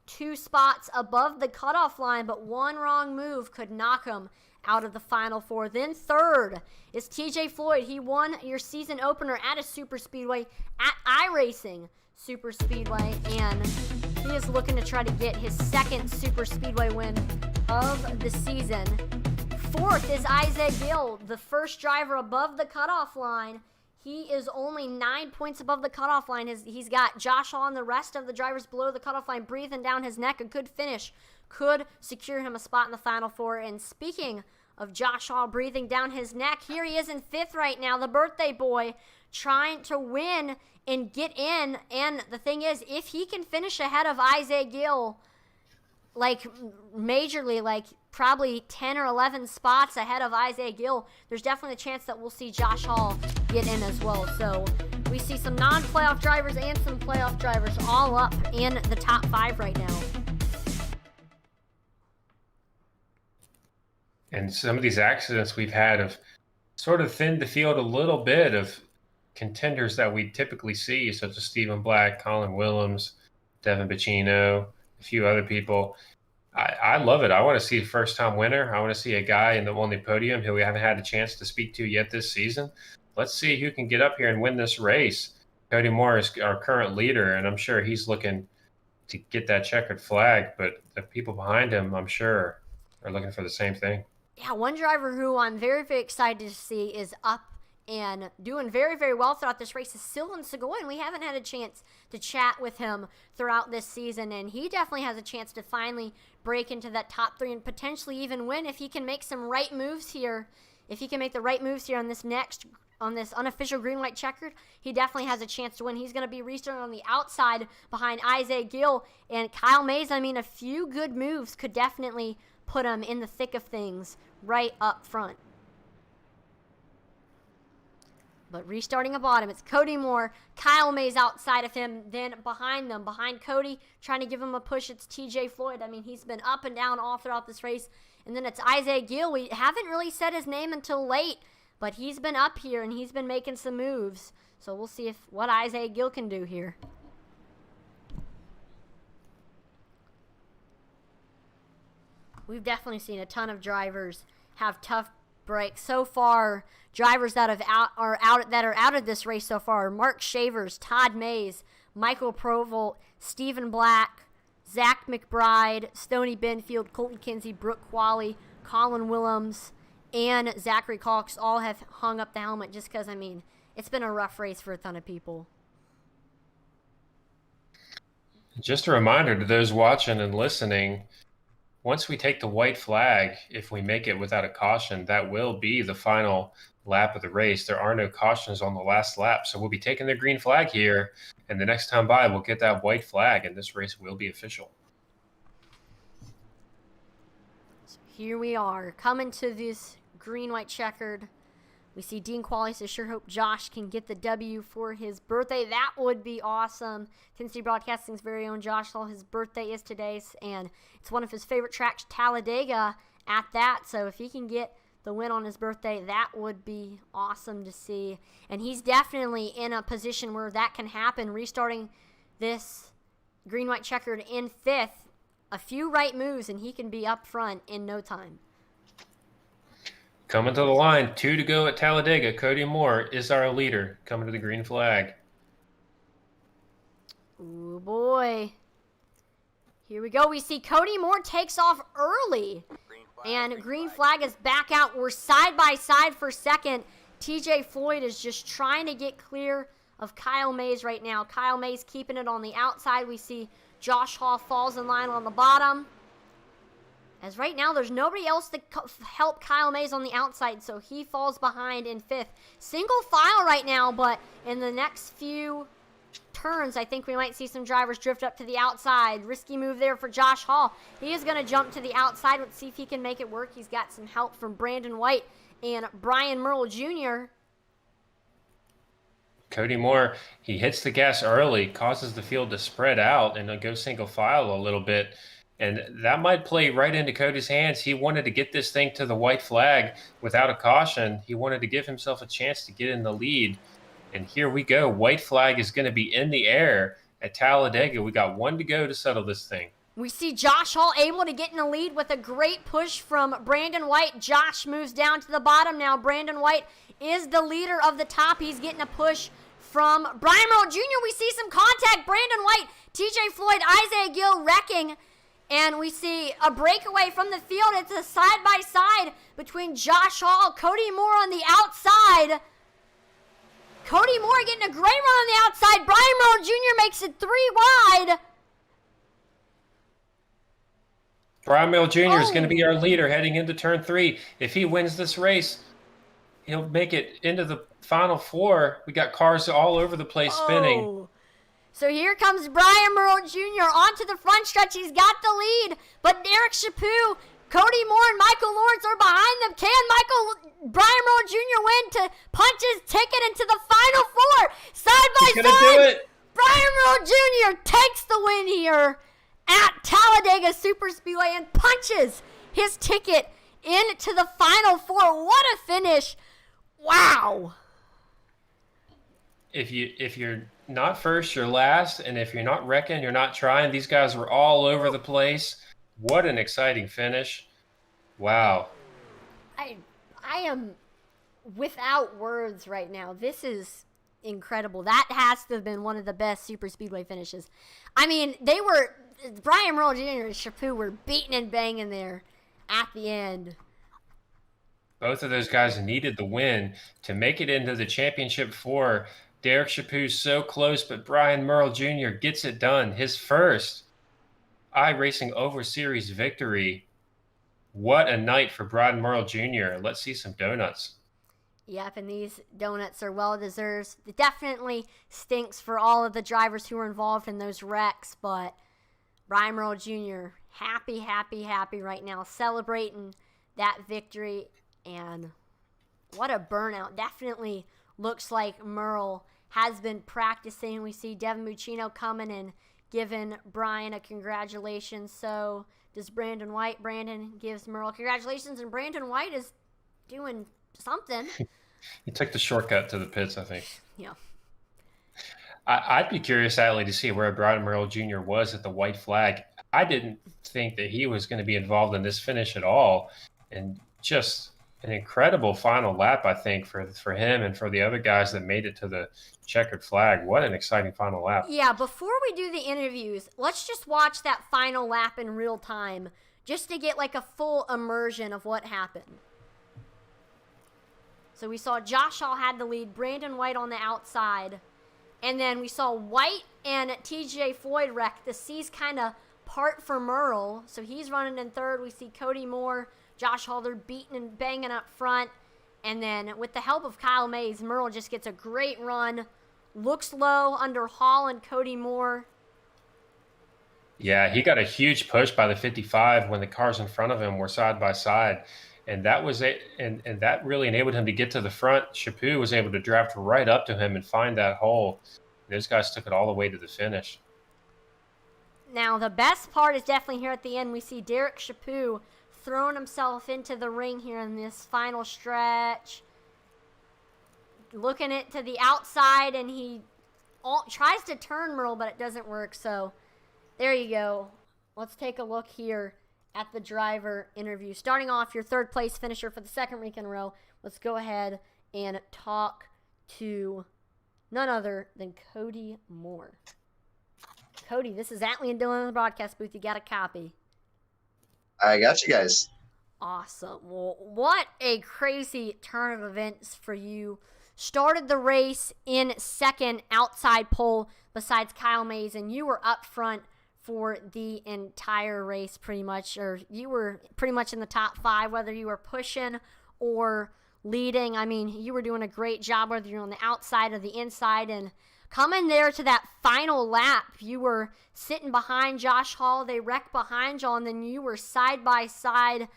2 spots above the cutoff line, but one wrong move could knock him out of the final 4. Then 3rd is TJ Floyd. He won your season opener at a Superspeedway at iRacing Superspeedway, and he is looking to try to get his 2nd Superspeedway win of the season. 4th is Isaac Gill, the first driver above the cutoff line. He is only 9 points above the cutoff line. He's got Josh Hall and the rest of the drivers below the cutoff line breathing down his neck. A good finish could secure him a spot in the final 4. And speaking of Josh Hall breathing down his neck, here he is in 5th right now, the birthday boy, trying to win and get in. And the thing is, if he can finish ahead of Isaac Gill, majorly, probably 10 or 11 spots ahead of Isaiah Gill, there's definitely a chance that we'll see Josh Hall get in as well. So we see some non-playoff drivers and some playoff drivers all up in the top 5 right now.
And some of these accidents we've had have sort of thinned the field a little bit of contenders that we typically see, such as Stephen Black, Colin Willems, Devin Buccino, a few other people. I love it. I want to see a first-time winner. I want to see a guy on the podium who we haven't had a chance to speak to yet this season. Let's see who can get up here and win this race. Cody Moore is our current leader, and I'm sure he's looking to get that checkered flag, but the people behind him, I'm sure, are looking for the same thing.
Yeah, one driver who I'm very, very excited to see is up and doing very, very well throughout this race is Sylvan Segoin. We haven't had a chance to chat with him throughout this season, and he definitely has a chance to finally break into that top 3 and potentially even win if he can make some right moves here. If he can make the right moves here on this unofficial green-white checkered, he definitely has a chance to win. He's going to be restarting on the outside behind Isaac Gill and Kyle Mays. A few good moves could definitely put him in the thick of things right up front. But restarting at bottom, it's Cody Moore, Kyle Mays outside of him, then behind them, behind Cody, trying to give him a push, it's TJ Floyd. He's been up and down all throughout this race. And then it's Isaiah Gill. We haven't really said his name until late. But he's been up here, and he's been making some moves. So we'll see what Isaiah Gill can do here. We've definitely seen a ton of drivers have tough breaks. So far, drivers that are out of this race so far: Mark Shavers, Todd Mays, Michael Provolt, Stephen Black, Zach McBride, Stoney Benfield, Colton Kinsey, Brooke Qualley, Colin Willems, and Zachary Cox all have hung up the helmet just because, I mean, it's been a rough race for a ton of people.
Just a reminder to those watching and listening, once we take the white flag, if we make it without a caution, that will be the final lap of the race. There are no cautions on the last lap, so we'll be taking the green flag here, and the next time by, we'll get that white flag, and this race will be official.
So here we are, coming to this green-white checkered. We see Dean Qualley says, sure hope Josh can get the W for his birthday. That would be awesome. Tennessee Broadcasting's very own Josh Hall, his birthday is today, and it's one of his favorite tracks, Talladega, at that. So if he can get the win on his birthday, that would be awesome to see. And he's definitely in a position where that can happen, restarting this green-white checkered in 5th. A few right moves, and he can be up front in no time.
Coming to the line, 2 to go at Talladega. Cody Moore is our leader, coming to the green flag.
Ooh, boy. Here we go. We see Cody Moore takes off early. And green flag is back out. We're side by side for second. TJ Floyd is just trying to get clear of Kyle Mays right now. Kyle Mays keeping it on the outside. We see Josh Hall falls in line on the bottom. As right now, there's nobody else to help Kyle Mays on the outside, so he falls behind in 5th. Single file right now, but in the next few turns, I think we might see some drivers drift up to the outside. Risky move there for Josh Hall. He is going to jump to the outside. Let's see if he can make it work. He's got some help from Brandon White and Brian Merle Jr.
Cody Moore, he hits the gas early, causes the field to spread out and go single file a little bit. And that might play right into Cody's hands. He wanted to get this thing to the white flag without a caution. He wanted to give himself a chance to get in the lead. And here we go. White flag is going to be in the air at Talladega. We got 1 to go to settle this thing.
We see Josh Hall able to get in the lead with a great push from Brandon White. Josh moves down to the bottom now. Brandon White is the leader of the top. He's getting a push from Brian Merle Jr. We see some contact. Brandon White, TJ Floyd, Isaiah Gill wrecking. And we see a breakaway from the field. It's a side-by-side between Josh Hall, Cody Moore on the outside. Cody Moore getting a great run on the outside. Brian Merle Jr. makes it 3 wide.
Brian Merle Jr. is going to be our leader heading into turn 3. If he wins this race, he'll make it into the final 4. We got cars all over the place spinning.
So here comes Brian Merle Jr. onto the front stretch. He's got the lead, but Derek Chaput, Cody Moore, and Michael Lawrence are behind them. Can Brian Merle Jr. win to punch his ticket into the final 4? Side by
He's gonna
side,
do it.
Brian Merle Jr. takes the win here at Talladega Superspeedway and punches his ticket into the final 4. What a finish. Wow.
If you're not first, you're last, and if you're not wrecking, you're not trying. These guys were all over the place. What an exciting finish. Wow.
I am without words right now. This is incredible. That has to have been one of the best super speedway finishes. I mean, Brian Merle Jr. and Chaput were beating and banging there at the end.
Both of those guys needed the win to make it into the championship 4. Derek Chaput's so close, but Brian Merle Jr. gets it done. His first iRacing Over Series victory. What a night for Brian Merle Jr. Let's see some donuts.
Yep, and these donuts are well-deserved. It definitely stinks for all of the drivers who were involved in those wrecks, but Brian Merle Jr. happy right now, celebrating that victory, and what a burnout. Definitely looks like Merle has been practicing. We see Devin Muccino coming and giving Brian a congratulations. So does Brandon White. Brandon gives Merle congratulations, and Brandon White is doing something.
He took the shortcut to the pits, I think.
Yeah.
I'd be curious, Atlee, to see where Brian Merle Jr. was at the white flag. I didn't think that he was going to be involved in this finish at all, and just an incredible final lap, I think, for him and for the other guys that made it to the checkered flag. What an exciting final lap!
Yeah, before we do the interviews, let's just watch that final lap in real time just to get like a full immersion of what happened. So we saw Josh Hall had the lead, Brandon White on the outside, and then we saw White and TJ Floyd wreck. The C's kind of part for Merle, so he's running in third. We see Cody Moore, Josh Hall, they're beating and banging up front. And then with the help of Kyle Mays, Merle just gets a great run. Looks low under Hall and Cody Moore.
Yeah, he got a huge push by the 55 when the cars in front of him were side by side. And that was it, and that really enabled him to get to the front. Chaput was able to draft right up to him and find that hole. Those guys took it all the way to the finish.
Now, the best part is definitely here at the end. We see Derek Chaput throwing himself into the ring here in this final stretch. Looking it to the outside, and he tries to turn Merle, but it doesn't work. So, there you go. Let's take a look here at the driver interview. Starting off, your third place finisher for the second week in a row. Let's go ahead and talk to none other than Cody Moore. Cody, this is Atlee and Dylan in the broadcast booth. You got a copy.
I got you guys.
Awesome. Well, what a crazy turn of events for you. Started the race in second outside pole besides Kyle Mays, and you were up front for the entire race pretty much, or you were pretty much in the top five, whether you were pushing or leading. I mean, you were doing a great job, whether you're on the outside or the inside, and coming there to that final lap, you were sitting behind Josh Hall. They wrecked behind you, and then you were side by side.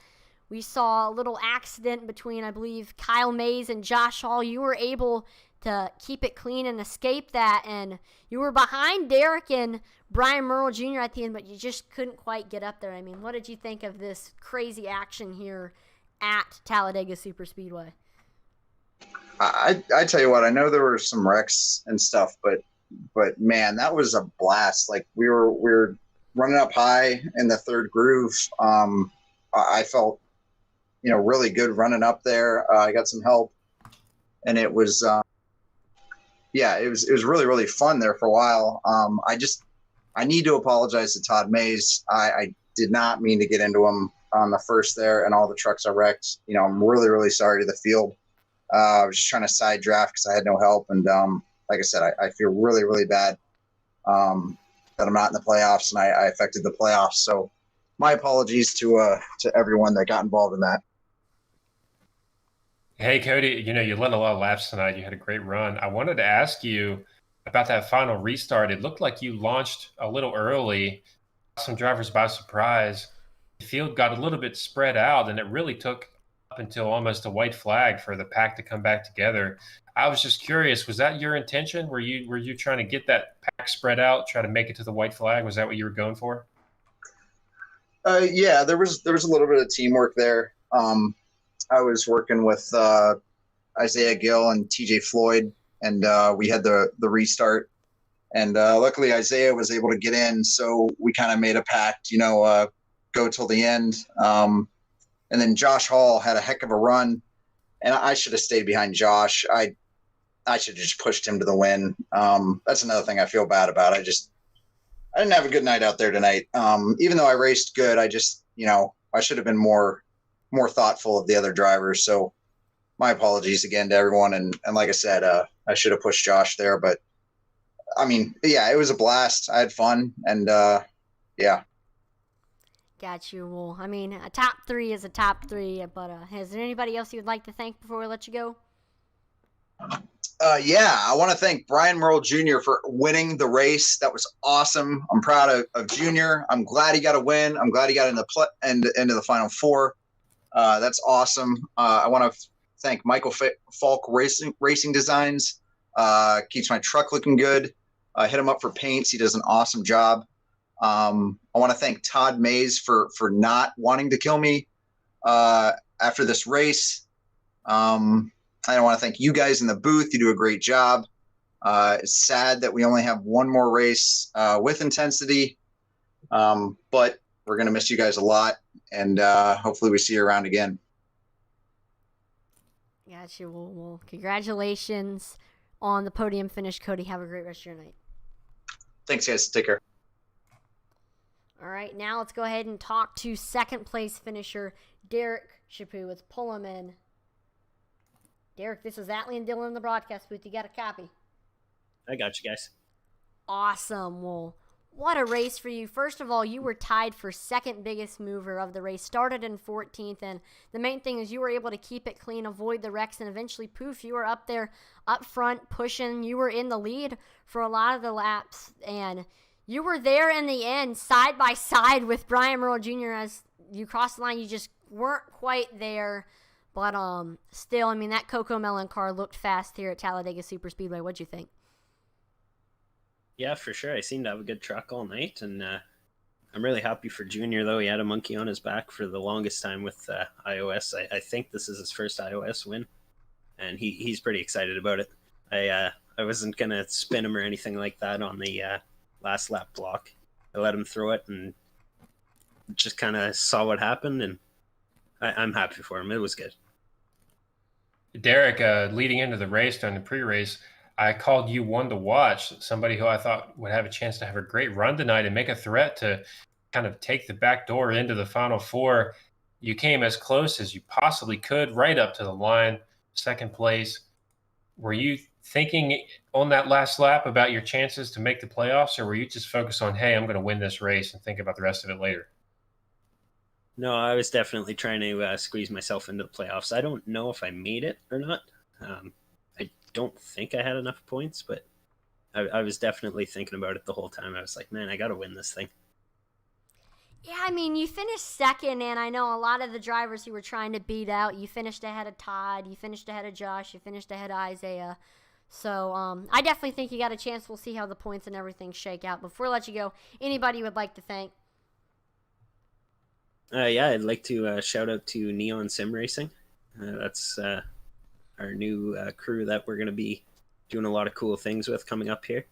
We saw a little accident between, I believe, Kyle Mays and Josh Hall. You were able to keep it clean and escape that, and you were behind Derek and Brian Merle Jr. at the end, but you just couldn't quite get up there. I mean, what did you think of this crazy action here at Talladega Superspeedway?
I tell you what, I know there were some wrecks and stuff, but man, that was a blast. Like we were running up high in the third groove. I felt, really good running up there. I got some help, and it was, it was really, really fun there for a while. I need to apologize to Todd Mays. I did not mean to get into him on the first there and all the trucks I wrecked. I'm really, really sorry to the field. I was just trying to side draft because I had no help. And like I said, I feel really, really bad that I'm not in the playoffs, and I affected the playoffs. So my apologies to everyone that got involved in that.
Hey, Cody, you led a lot of laps tonight. You had a great run. I wanted to ask you about that final restart. It looked like you launched a little early, some drivers by surprise. The field got a little bit spread out, and it really took up until almost a white flag for the pack to come back together. I was just curious, was that your intention? Were you trying to get that pack spread out, try to make it to the white flag? Was that what you were going for?
Yeah, there was a little bit of teamwork there. I was working with Isaiah Gill and TJ Floyd, and we had the restart. And luckily Isaiah was able to get in, so we kind of made a pact, go till the end. And then Josh Hall had a heck of a run, and I should have stayed behind Josh. I should have just pushed him to the win. That's another thing I feel bad about. I didn't have a good night out there tonight. Even though I raced good, I just, I should have been more thoughtful of the other drivers. So my apologies again to everyone. And like I said, I should have pushed Josh there, but I mean, yeah, it was a blast. I had fun, and yeah.
Got you. Well, I mean, a top three is a top three, but is there anybody else you would like to thank before we let you go?
Yeah, I want to thank Brian Merle Jr. for winning the race. That was awesome. I'm proud of Junior. I'm glad he got a win. I'm glad he got into the Final Four. That's awesome. I want to thank Michael Falk Racing Designs. Keeps my truck looking good. Hit him up for paints. He does an awesome job. I want to thank Todd Mays for not wanting to kill me after this race. I want to thank you guys in the booth. You do a great job. It's sad that we only have one more race with Intensity, but we're going to miss you guys a lot, and hopefully we see you around again.
Gotcha. Well, congratulations on the podium finish, Cody. Have a great rest of your night.
Thanks, guys. Take care.
All right, now let's go ahead and talk to second place finisher Derek Chaput. Let's pull him in. Derek, this is Atlee and Dylan in the broadcast booth. You got a copy?
I got you guys.
Awesome. Well, what a race for you. First of all, you were tied for second biggest mover of the race. Started in 14th, and the main thing is you were able to keep it clean, avoid the wrecks, and eventually, poof, you were up there, up front, pushing. You were in the lead for a lot of the laps, and you were there in the end, side by side with Brian Merle Jr. As you crossed the line, you just weren't quite there. But still, I mean, that Coco Melon car looked fast here at Talladega Superspeedway. What'd you think?
Yeah, for sure. I seemed to have a good truck all night, and I'm really happy for Junior, though. He had a monkey on his back for the longest time with iOS. I think this is his first iOS win, and he's pretty excited about it. I wasn't going to spin him or anything like that on the last lap block. I let him throw it and just kind of saw what happened, and I'm happy for him. It was good.
Derek, leading into the race during the pre-race, I called you one to watch, somebody who I thought would have a chance to have a great run tonight and make a threat to kind of take the back door into the Final Four. You came as close as you possibly could, right up to the line, second place. Were you thinking on that last lap about your chances to make the playoffs, or were you just focused on, hey, I'm going to win this race and think about the rest of it later?
No, I was definitely trying to squeeze myself into the playoffs. I don't know if I made it or not. I don't think I had enough points, but I was definitely thinking about it the whole time. I was like, man, I got to win this thing.
Yeah, I mean, you finished second, and I know a lot of the drivers you were trying to beat out, you finished ahead of Todd, you finished ahead of Josh, you finished ahead of Isaiah. So I definitely think you got a chance. We'll see how the points and everything shake out. Before I let you go, anybody you would like to thank?
Yeah, I'd like to shout out to Neon Sim Racing. That's our new crew that we're going to be doing a lot of cool things with coming up here.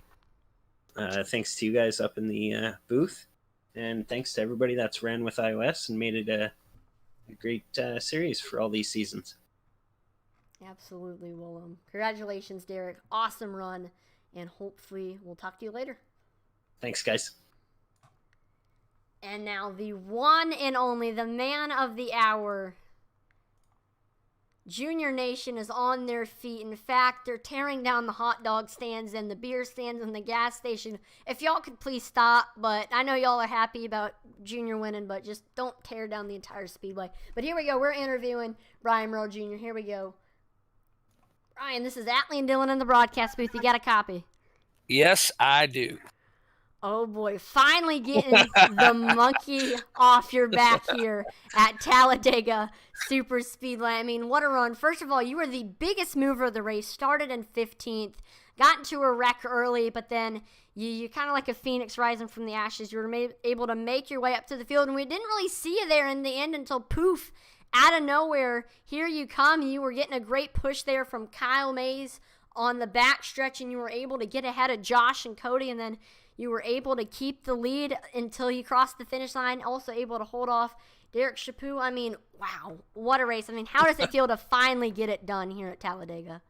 Thanks to you guys up in the booth. And thanks to everybody that's ran with iOS and made it a great series for all these seasons.
Absolutely. Well, congratulations, Derek. Awesome run. And hopefully we'll talk to you later.
Thanks, guys.
And now the one and only, the man of the hour. Junior Nation is on their feet. In fact, they're tearing down the hot dog stands and the beer stands and the gas station. If y'all could please stop, but I know y'all are happy about Junior winning, but just don't tear down the entire speedway. But here we go. We're interviewing Brian Merle Jr. Here we go. Brian, this is Atlee and Dylan in the broadcast booth. You got a copy?
Yes, I do.
Oh boy, finally getting the monkey off your back here at Talladega Superspeedway. I mean, what a run. First of all, you were the biggest mover of the race, started in 15th, got into a wreck early, but then you kind of like a phoenix rising from the ashes. You were able to make your way up to the field, and we didn't really see you there in the end until poof, out of nowhere, here you come. You were getting a great push there from Kyle Mays on the back stretch, and you were able to get ahead of Josh and Cody, and then you were able to keep the lead until you crossed the finish line, also able to hold off Derek Chaput. I mean, wow, what a race. I mean, how does it feel to finally get it done here at Talladega?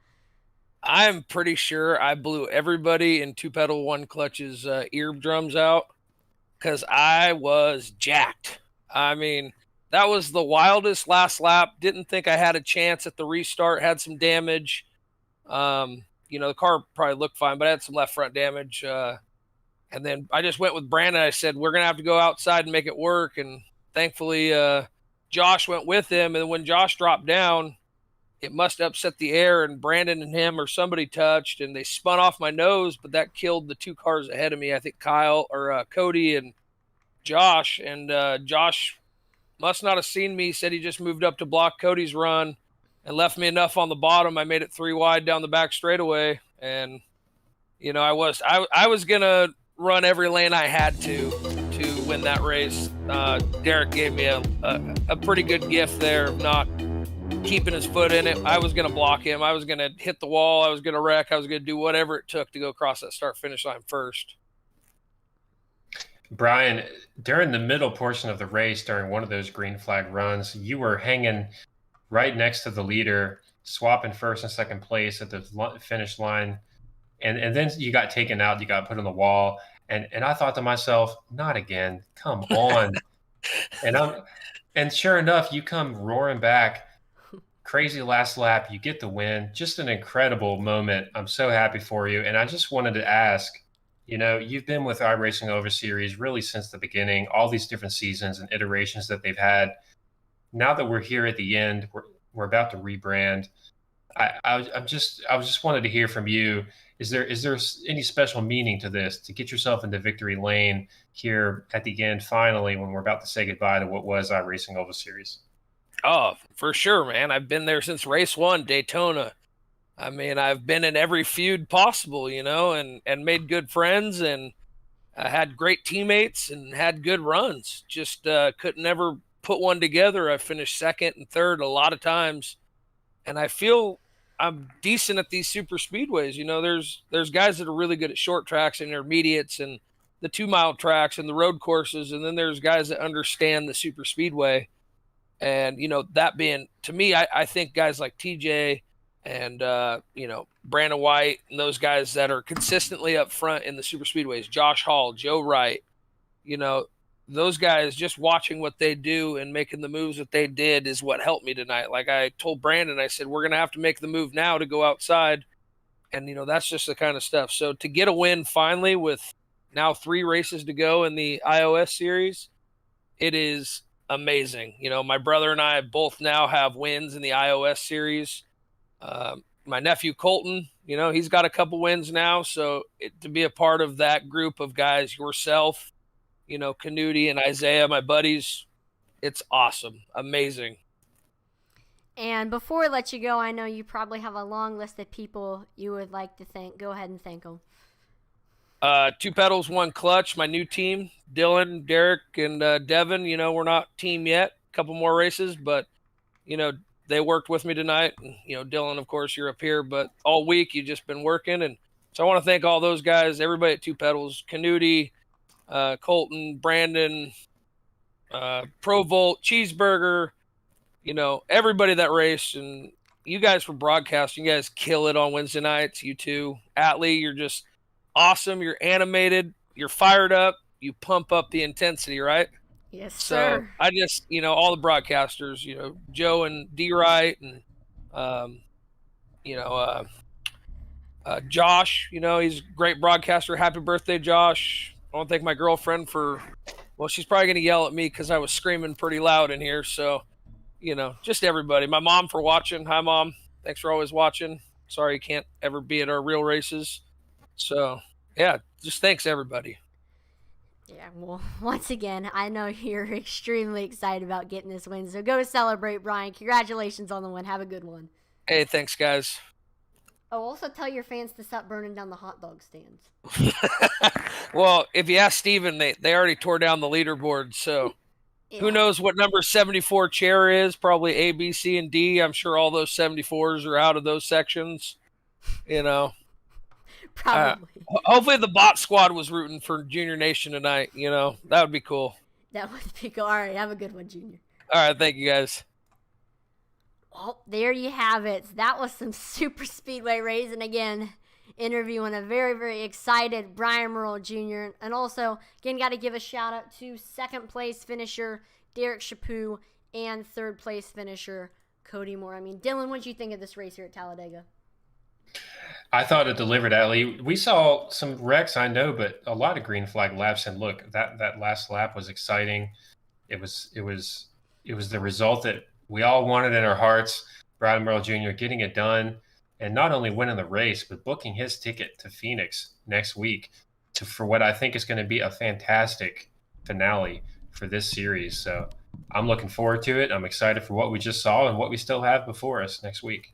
I'm pretty sure I blew everybody in two pedal one clutch's eardrums out because I was jacked. I mean, that was the wildest last lap. Didn't think I had a chance at the restart, had some damage. The car probably looked fine, but I had some left front damage. And then I just went with Brandon. I said, we're going to have to go outside and make it work. And thankfully, Josh went with him. And when Josh dropped down, it must have upset the air, and Brandon and him or somebody touched, and they spun off my nose, but that killed the two cars ahead of me. I think Cody and Josh. And Josh must not have seen me. He said he just moved up to block Cody's run and left me enough on the bottom. I made it 3 wide down the back straightaway. And, I was going to run every lane I had to win that race. Derek gave me a pretty good gift there of not keeping his foot in it. I was going to block him. I was going to hit the wall. I was going to wreck. I was going to do whatever it took to go across that start-finish line first.
Brian, during the middle portion of the race, during one of those green flag runs, you were hanging right next to the leader, swapping first and second place at the finish line. And then you got taken out. You got put on the wall. And I thought to myself, not again. Come on. And sure enough, you come roaring back. Crazy last lap. You get the win. Just an incredible moment. I'm so happy for you. And I just wanted to ask, you've been with iRacing Over Series really since the beginning, all these different seasons and iterations that they've had. Now that we're here at the end, we're about to rebrand. I just wanted to hear from you. Is there any special meaning to this, to get yourself into victory lane here at the end, finally, when we're about to say goodbye to what was iRacing Oval Series?
Oh, for sure, man. I've been there since race 1, Daytona. I mean, I've been in every feud possible, and made good friends, and I had great teammates and had good runs. Just couldn't ever put one together. I finished second and third a lot of times, and I feel I'm decent at these super speedways. There's guys that are really good at short tracks and intermediates and the 2-mile tracks and the road courses. And then there's guys that understand the super speedway. And, that being, to me, I think guys like TJ and, Brandon White and those guys that are consistently up front in the super speedways, Josh Hall, Joe Wright, those guys, just watching what they do and making the moves that they did is what helped me tonight. Like I told Brandon, I said, we're going to have to make the move now to go outside. And, that's just the kind of stuff. So to get a win finally with now 3 races to go in the iOS series, it is amazing. My brother and I both now have wins in the iOS series. My nephew Colton, he's got a couple wins now. So to be a part of that group of guys, yourself, Canuti and Isaiah, my buddies, it's awesome. Amazing.
And before I let you go, I know you probably have a long list of people you would like to thank. Go ahead and thank them.
2 Pedals, 1 Clutch, my new team, Dylan, Derek, and Devin. We're not team yet. A couple more races, but, they worked with me tonight. And, Dylan, of course, you're up here, but all week you've just been working. And so I want to thank all those guys, everybody at 2 Pedals, Canuti, Colton, Brandon, Provolt, Cheeseburger, everybody that raced, and you guys for broadcasting. You guys kill it on Wednesday nights. You too. Atlee, you're just awesome. You're animated. You're fired up. You pump up the intensity, right?
Yes,
So
sir.
I just, all the broadcasters, Joe and D Wright and, Josh, he's a great broadcaster. Happy birthday, Josh. I want to thank my girlfriend she's probably going to yell at me because I was screaming pretty loud in here. So, just everybody. My mom for watching. Hi, Mom. Thanks for always watching. Sorry you can't ever be at our real races. So, yeah, just thanks, everybody.
Yeah, well, once again, I know you're extremely excited about getting this win. So go celebrate, Brian. Congratulations on the win. Have a good one.
Hey, thanks, guys.
Oh, also tell your fans to stop burning down the hot dog stands.
Well, if you ask Steven, they already tore down the leaderboard, so
Yeah.
who knows what number 74 chair is? Probably A, B, C, and D. I'm sure all those 74s are out of those sections.
Probably.
Hopefully the bot squad was rooting for Junior Nation tonight. That would be cool.
That would be cool. All right, have a good one, Junior.
All right, thank you, guys.
Well, there you have it. That was some super speedway race. And again, interviewing a very, very excited Brian Merle Jr. And also, again, got to give a shout out to 2nd place finisher Derek Chaput and 3rd place finisher Cody Moore. I mean, Dylan, what did you think of this race here at Talladega?
I thought it delivered, Atlee. We saw some wrecks, I know, but a lot of green flag laps. And look, that last lap was exciting. It was the result that we all wanted in our hearts. Brian Merle Jr. getting it done, and not only winning the race, but booking his ticket to Phoenix next week for what I think is going to be a fantastic finale for this series. So I'm looking forward to it. I'm excited for what we just saw and what we still have before us next week.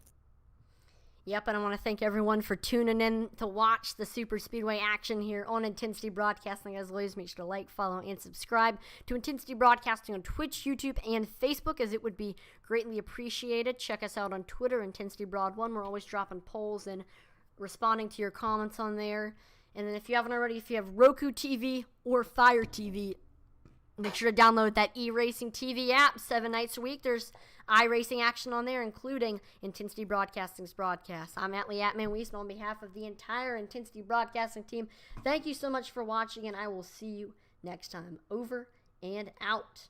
Yep, and I want to thank everyone for tuning in to watch the Super Speedway action here on Intensity Broadcasting. As always, make sure to like, follow, and subscribe to Intensity Broadcasting on Twitch, YouTube, and Facebook, as it would be greatly appreciated. Check us out on Twitter, Intensity Broad 1. We're always dropping polls and responding to your comments on there. And then if you haven't already, if you have Roku TV or Fire TV, make sure to download that eRacing TV app 7 nights a week. There's iRacing action on there, including Intensity Broadcasting's broadcast. I'm Atlee Atman-Weiss, and on behalf of the entire Intensity Broadcasting team, thank you so much for watching, and I will see you next time. Over and out.